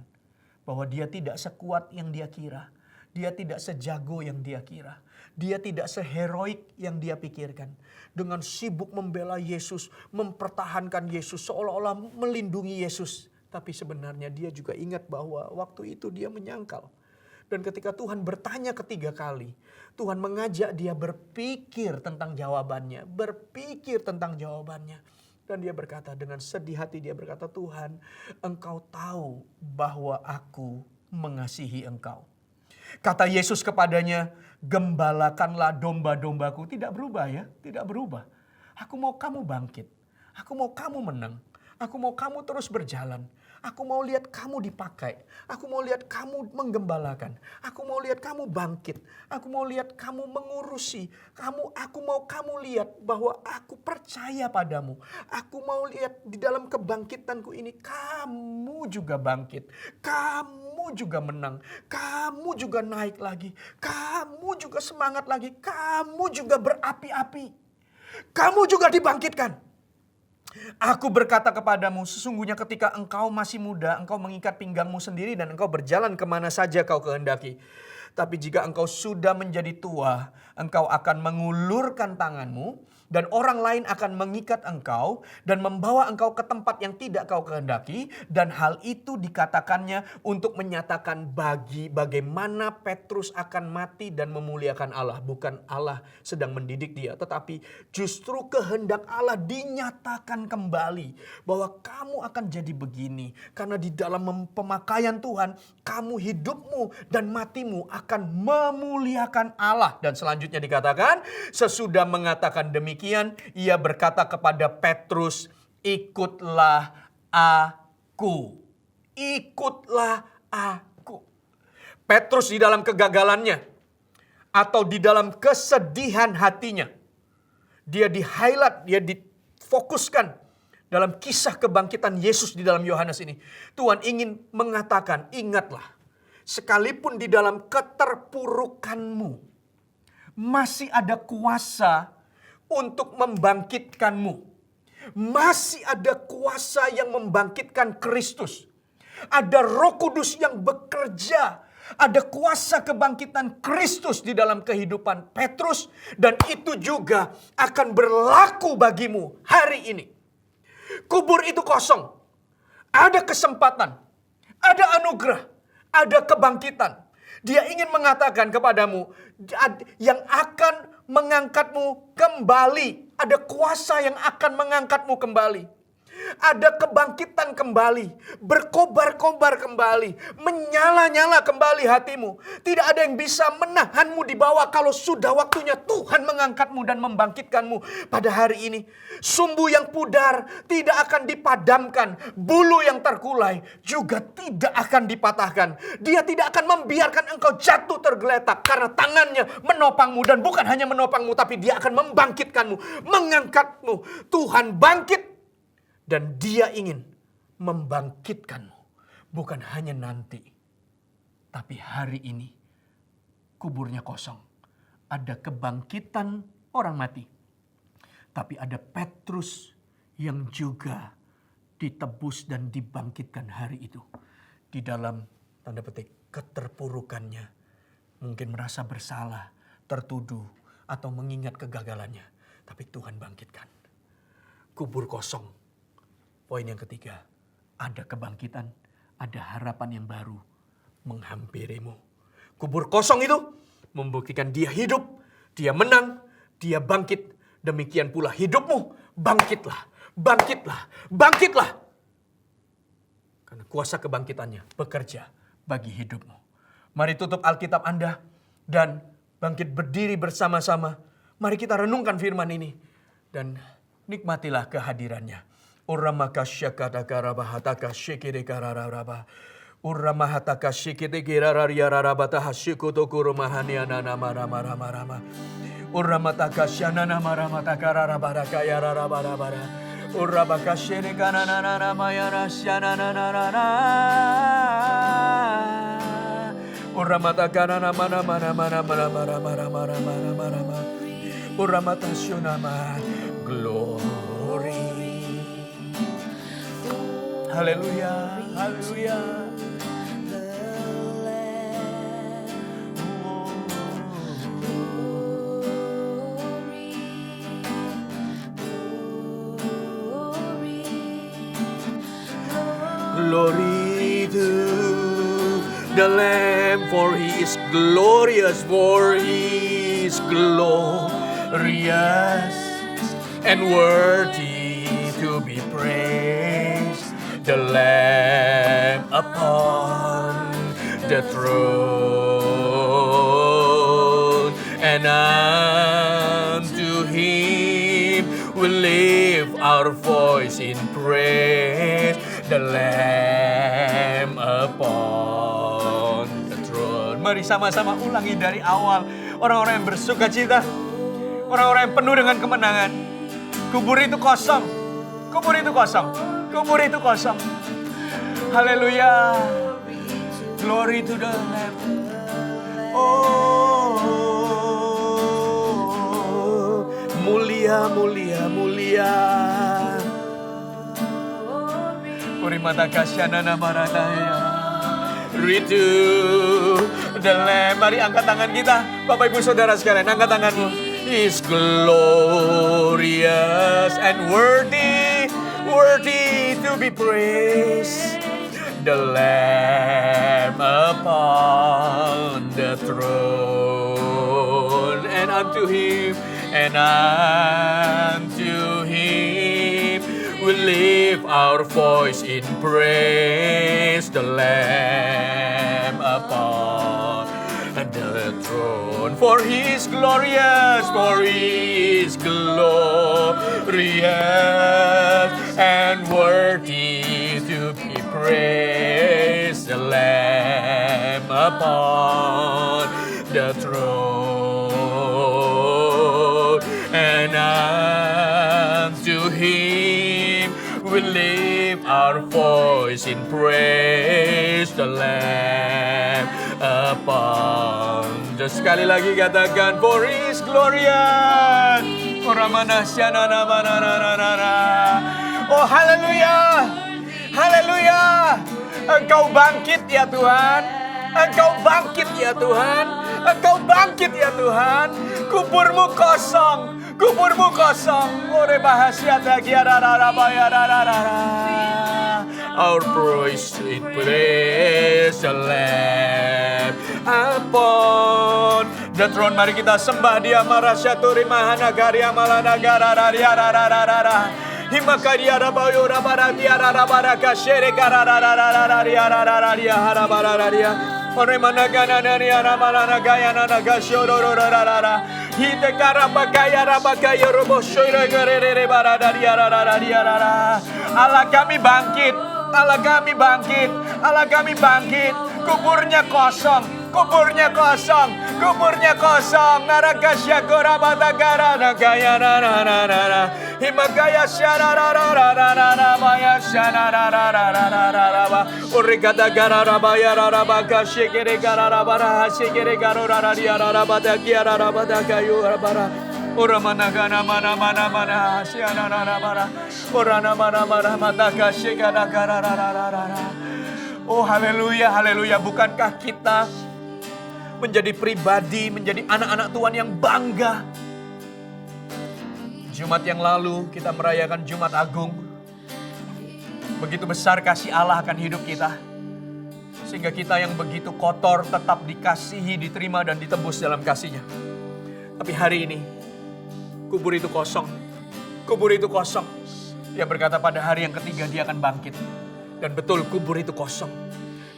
Bahwa dia tidak sekuat yang dia kira. Dia tidak sejago yang dia kira. Dia tidak seheroik yang dia pikirkan. Dengan sibuk membela Yesus, mempertahankan Yesus, seolah-olah melindungi Yesus. Tapi sebenarnya dia juga ingat bahwa waktu itu dia menyangkal. Dan ketika Tuhan bertanya ketiga kali, Tuhan mengajak dia berpikir tentang jawabannya. Dan dia berkata dengan sedih hati, dia berkata, Tuhan, engkau tahu bahwa aku mengasihi engkau. Kata Yesus kepadanya, gembalakanlah domba-dombaku. Tidak berubah ya, tidak berubah. Aku mau kamu bangkit. Aku mau kamu menang. Aku mau kamu terus berjalan. Aku mau lihat kamu dipakai. Aku mau lihat kamu menggembalakan. Aku mau lihat kamu bangkit. Aku mau lihat kamu mengurusi. Aku mau kamu lihat bahwa aku percaya padamu. Aku mau lihat di dalam kebangkitanku ini kamu juga bangkit. Kamu juga menang. Kamu juga naik lagi. Kamu juga semangat lagi. Kamu juga berapi-api. Kamu juga dibangkitkan. Aku berkata kepadamu, sesungguhnya ketika engkau masih muda, engkau mengikat pinggangmu sendiri dan engkau berjalan kemana saja kau kehendaki. Tapi jika engkau sudah menjadi tua, engkau akan mengulurkan tanganmu dan orang lain akan mengikat engkau dan membawa engkau ke tempat yang tidak kau kehendaki. Dan hal itu dikatakannya untuk menyatakan bagaimana Petrus akan mati dan memuliakan Allah. Bukan Allah sedang mendidik dia, tetapi justru kehendak Allah dinyatakan kembali. Bahwa kamu akan jadi begini. Karena di dalam pemakaian Tuhan, kamu hidupmu dan matimu akan memuliakan Allah. Dan selanjutnya dikatakan, sesudah mengatakan demikian, ia berkata kepada Petrus, ikutlah aku. Ikutlah aku. Petrus di dalam kegagalannya atau di dalam kesedihan hatinya, dia di-highlight, dia difokuskan dalam kisah kebangkitan Yesus di dalam Yohanes ini. Tuhan ingin mengatakan, ingatlah, sekalipun di dalam keterpurukanmu, masih ada kuasa untuk membangkitkanmu. Masih ada kuasa yang membangkitkan Kristus. Ada Roh Kudus yang bekerja. Ada kuasa kebangkitan Kristus di dalam kehidupan Petrus. Dan itu juga akan berlaku bagimu hari ini. Kubur itu kosong. Ada kesempatan. Ada anugerah. Ada kebangkitan. Dia ingin mengatakan kepadamu yang akan mengangkatmu kembali. Ada kuasa yang akan mengangkatmu kembali. Ada kebangkitan kembali, berkobar-kobar kembali, menyala-nyala kembali hatimu. Tidak ada yang bisa menahanmu di bawah kalau sudah waktunya Tuhan mengangkatmu dan membangkitkanmu pada hari ini. Sumbu yang pudar tidak akan dipadamkan, bulu yang terkulai juga tidak akan dipatahkan. Dia tidak akan membiarkan engkau jatuh tergeletak karena tangannya menopangmu, dan bukan hanya menopangmu tapi dia akan membangkitkanmu, mengangkatmu. Tuhan bangkit. Dan dia ingin membangkitkanmu. Bukan hanya nanti. Tapi hari ini. Kuburnya kosong. Ada kebangkitan orang mati. Tapi ada Petrus yang juga ditebus dan dibangkitkan hari itu. Di dalam tanda petik keterpurukannya. Mungkin merasa bersalah, tertuduh, atau mengingat kegagalannya. Tapi Tuhan bangkitkan. Kubur kosong. Poin yang ketiga, ada kebangkitan, ada harapan yang baru menghampirimu. Kubur kosong itu membuktikan dia hidup, dia menang, dia bangkit. Demikian pula hidupmu, bangkitlah, bangkitlah, bangkitlah. Karena kuasa kebangkitannya bekerja bagi hidupmu. Mari tutup Alkitab Anda dan bangkit berdiri bersama-sama. Mari kita renungkan firman ini dan nikmatilah kehadirannya. Uramahatakashikide karararaba. Uramahatakashikide girarariyararabata hashikutokurumahanianana marama. Uramatakashanana maramatakararabarakayararabarabara. Urabakashire kananana mayarasyananana. Uramatakanana mana. Uramatasyunama. Glory. Haleluya, haleluya. Glory to the Lamb, for He is glorious, for He is glorious and worthy to be praised. The Lamb upon the throne, and unto Him we lift our voice in praise. The Lamb upon the throne. Mari sama-sama ulangi dari awal. Orang-orang yang bersuka cita, orang-orang yang penuh dengan kemenangan. Kubur itu kosong, kubur itu kosong. Kubur itu kosong. Haleluya. Glory to the Lamb. Oh, mulia, mulia, mulia. Urimata kasyana maranaya. Ritu the Lamb. Mari angkat tangan kita. Bapak Ibu Saudara sekalian, angkat tanganmu. He is glorious and worthy to be praised. The Lamb upon the throne, and unto Him we lift our voice in praise. The Lamb upon the throne, for He is glorious, and worthy praise the Lamb upon the throne. And unto Him we lift our voice in praise the Lamb upon. Sekali lagi katakan, for His glorious. Oh haleluya, haleluya. Engkau bangkit ya Tuhan, Engkau bangkit ya Tuhan, Engkau bangkit ya Tuhan. Kuburmu kosong, kuburmu kosong. Ore bahasia our praise it praise the Lamb upon the throne. Mari kita sembah Dia. Marasaturi mahanagari amalanagara rararararara himakaria rabayo rabaratia rabaraka shere kararararararia rararia harabarararia ore managana naria ramalanagaya nanagashorororarara hite karabagaya rabagaya roboshoira garere baradaria rararia rara. Allah kami bangkit, Allah kami bangkit, Allah kami bangkit. Kuburnya kosong, kuburnya kosong, kuburnya kosong. Narakasya korabadagara nagaya nananana himagaya shararararararara maya shararararararara urikadagara rabaya rarabaka shekere gararabara shekere garorararia rarabadakia rarabadagayu rabara. Ora managana mana mana mana siana nana mana ora mana mana mataka shekada gararararara. Oh haleluya, haleluya. Bukankah kita menjadi pribadi, menjadi anak-anak Tuhan yang bangga? Jumat yang lalu kita merayakan Jumat Agung. Begitu besar kasih Allah akan hidup kita. Sehingga kita yang begitu kotor tetap dikasihi, diterima dan ditebus dalam kasih-Nya. Tapi hari ini kubur itu kosong. Kubur itu kosong. Dia berkata pada hari yang ketiga dia akan bangkit. Dan betul kubur itu kosong.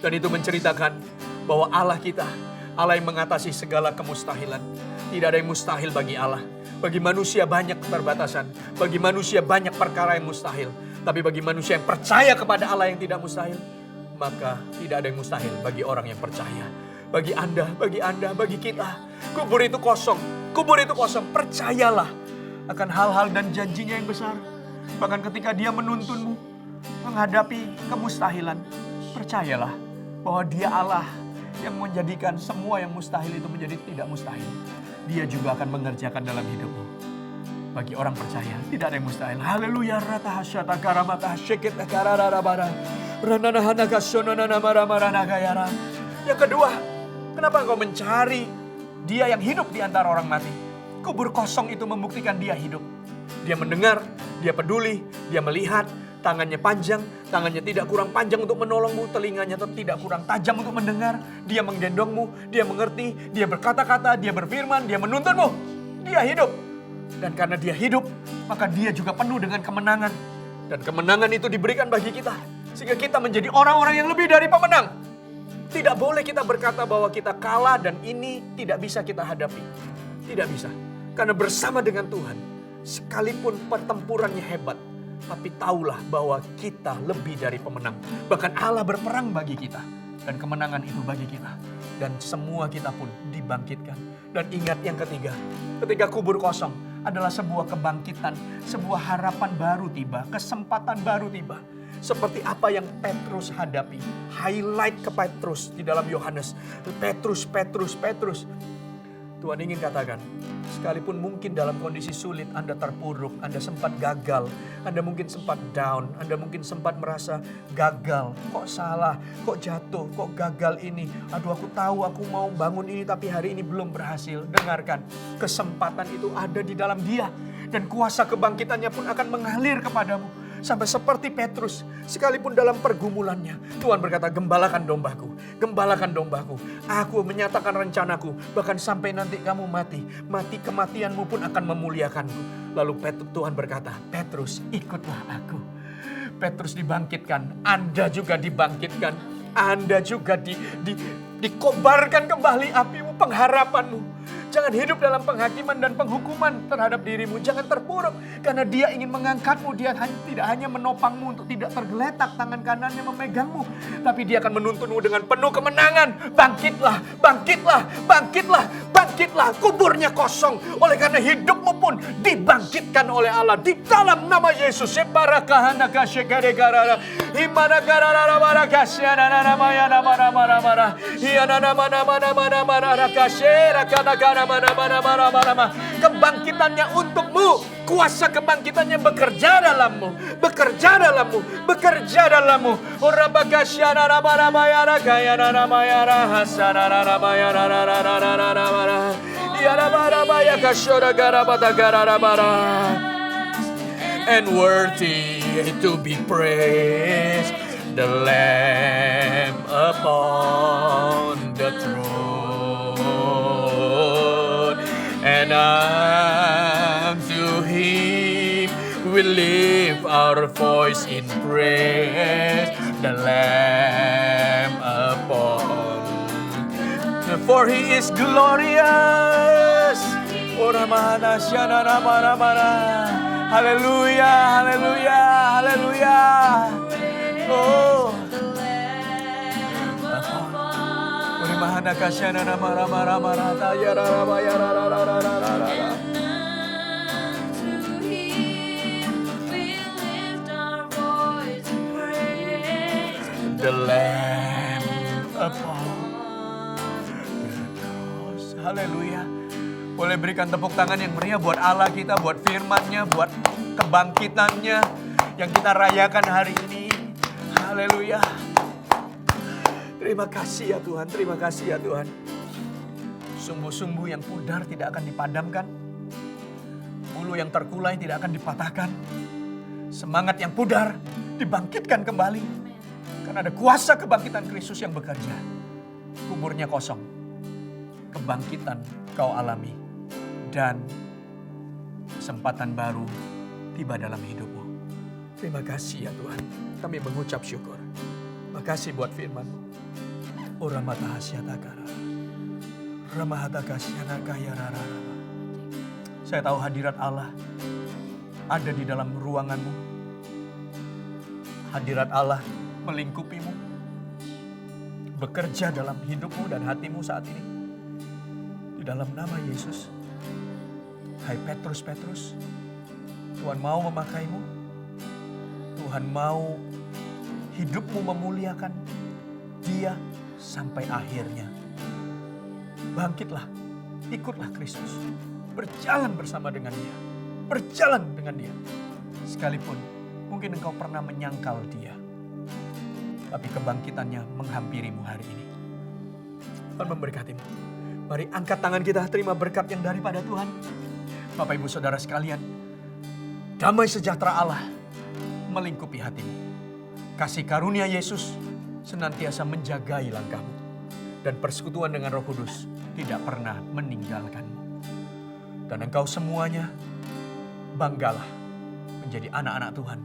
Dan itu menceritakan bahwa Allah kita, Allah yang mengatasi segala kemustahilan. Tidak ada yang mustahil bagi Allah. Bagi manusia banyak keterbatasan. Bagi manusia banyak perkara yang mustahil. Tapi bagi manusia yang percaya kepada Allah yang tidak mustahil, maka tidak ada yang mustahil bagi orang yang percaya. Bagi Anda, bagi kita. Kubur itu kosong. Kubur itu kosong. Percayalah akan hal-hal dan janjinya yang besar. Bahkan ketika dia menuntunmu menghadapi kemustahilan, percayalah bahwa Dia Allah yang menjadikan semua yang mustahil itu menjadi tidak mustahil. Dia juga akan mengerjakan dalam hidupmu. Bagi orang percaya, tidak ada yang mustahil. Haleluya. Ratahasyata karamata syekit karararabara. Rananahanaga sonanana maramaranagayara. Yang kedua, kenapa engkau mencari Dia yang hidup di antara orang mati? Kubur kosong itu membuktikan Dia hidup. Dia mendengar, Dia peduli, Dia melihat, tangannya panjang, tangannya tidak kurang panjang untuk menolongmu, telinganya tidak kurang tajam untuk mendengar. Dia menggendongmu, Dia mengerti, Dia berkata-kata, Dia berfirman, Dia menuntunmu. Dia hidup. Dan karena Dia hidup, maka Dia juga penuh dengan kemenangan. Dan kemenangan itu diberikan bagi kita. Sehingga kita menjadi orang-orang yang lebih dari pemenang. Tidak boleh kita berkata bahwa kita kalah dan ini tidak bisa kita hadapi. Tidak bisa. Karena bersama dengan Tuhan, sekalipun pertempurannya hebat, tapi tahulah bahwa kita lebih dari pemenang. Bahkan Allah berperang bagi kita. Dan kemenangan itu bagi kita. Dan semua kita pun dibangkitkan. Dan ingat yang ketiga, ketika kubur kosong adalah sebuah kebangkitan, sebuah harapan baru tiba, kesempatan baru tiba. Seperti apa yang Petrus hadapi. Highlight ke Petrus di dalam Yohanes. Petrus. Tuhan ingin katakan, sekalipun mungkin dalam kondisi sulit Anda terpuruk, Anda sempat gagal, Anda mungkin sempat down, Anda mungkin sempat merasa gagal. Kok salah, kok jatuh, kok gagal ini. Aduh aku tahu aku mau bangun ini tapi hari ini belum berhasil. Dengarkan, kesempatan itu ada di dalam Dia. Dan kuasa kebangkitannya pun akan mengalir kepadamu. Sampai seperti Petrus, sekalipun dalam pergumulannya, Tuhan berkata, gembalakan dombaku, gembalakan dombaku. Aku menyatakan rencanaku, bahkan sampai nanti kamu mati, kematianmu pun akan memuliakanku. Lalu Tuhan berkata, Petrus ikutlah aku. Petrus dibangkitkan, Anda juga dibangkitkan. Anda juga dikobarkan kembali apimu, pengharapanmu. Jangan hidup dalam penghakiman dan penghukuman terhadap dirimu. Jangan terpuruk karena Dia ingin mengangkatmu. Dia tidak hanya menopangmu untuk tidak tergeletak, tangan kanannya memegangmu. Tapi Dia akan menuntunmu dengan penuh kemenangan. Bangkitlah, bangkitlah, bangkitlah, bangkitlah. Kuburnya kosong. Oleh karena hidupmu pun dibangkitkan oleh Allah. Di dalam nama Yesus. Kebangkitannya untukmu. Kuasa kebangkitannya bekerja dalammu. Bekerja dalammu. Bekerja dalammu. And worthy to be praised, the Lamb upon the throne, and unto Him we lift our voice in praise, the Lamb upon, for He is glorious. Haleluya, haleluya, haleluya. Oh. The Lamb upon the cross. Haleluya. Boleh berikan tepuk tangan yang meriah buat Allah kita, buat firman-Nya, buat kebangkitannya yang kita rayakan hari ini. Haleluya. Terima kasih ya Tuhan, terima kasih ya Tuhan. Sumbu-sumbu yang pudar tidak akan dipadamkan. Bulu yang terkulai tidak akan dipatahkan. Semangat yang pudar dibangkitkan kembali. Karena ada kuasa kebangkitan Kristus yang bekerja. Kuburnya kosong. Kebangkitan kau alami. Dan kesempatan baru tiba dalam hidupmu. Terima kasih ya Tuhan. Kami mengucap syukur. Makasih buat firman-Mu. Saya tahu hadirat Allah ada di dalam ruanganmu. Hadirat Allah melingkupimu. Bekerja dalam hidupmu dan hatimu saat ini. Di dalam nama Yesus. Hai Petrus, Tuhan mau memakaimu. Tuhan mau hidupmu memuliakan Dia sampai akhirnya. Bangkitlah, ikutlah Kristus. Berjalan bersama dengan Dia. Berjalan dengan Dia. Sekalipun mungkin engkau pernah menyangkal Dia. Tapi kebangkitannya menghampirimu hari ini. Tuhan memberkatimu. Mari angkat tangan kita, terima berkat yang daripada Tuhan. Bapak Ibu Saudara sekalian, damai sejahtera Allah melingkupi hatimu. Kasih karunia Yesus senantiasa menjagai langkahmu. Dan persekutuan dengan Roh Kudus tidak pernah meninggalkanmu. Dan engkau semuanya banggalah menjadi anak-anak Tuhan.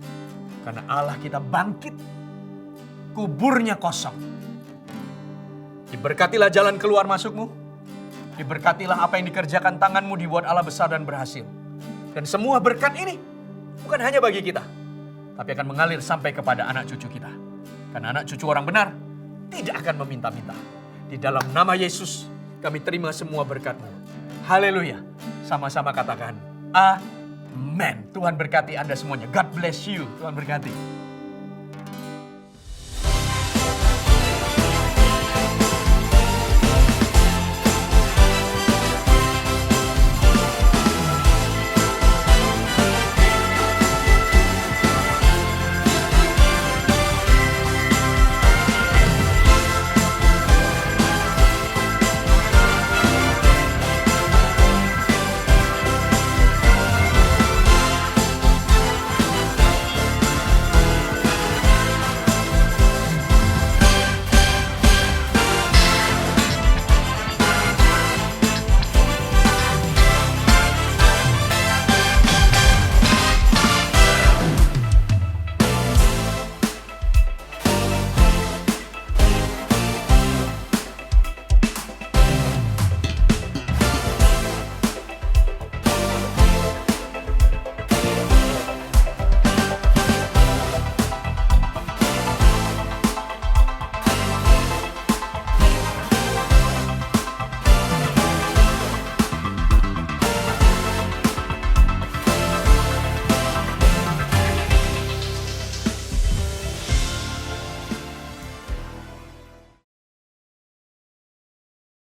Karena Allah kita bangkit, kuburnya kosong. Diberkatilah jalan keluar masukmu. Diberkatilah apa yang dikerjakan tanganmu dibuat Allah besar dan berhasil. Dan semua berkat ini bukan hanya bagi kita. Tapi akan mengalir sampai kepada anak cucu kita. Karena anak cucu orang benar tidak akan meminta-minta. Di dalam nama Yesus kami terima semua berkat-Mu. Haleluya. Sama-sama katakan amin. Tuhan berkati Anda semuanya. God bless you. Tuhan berkati.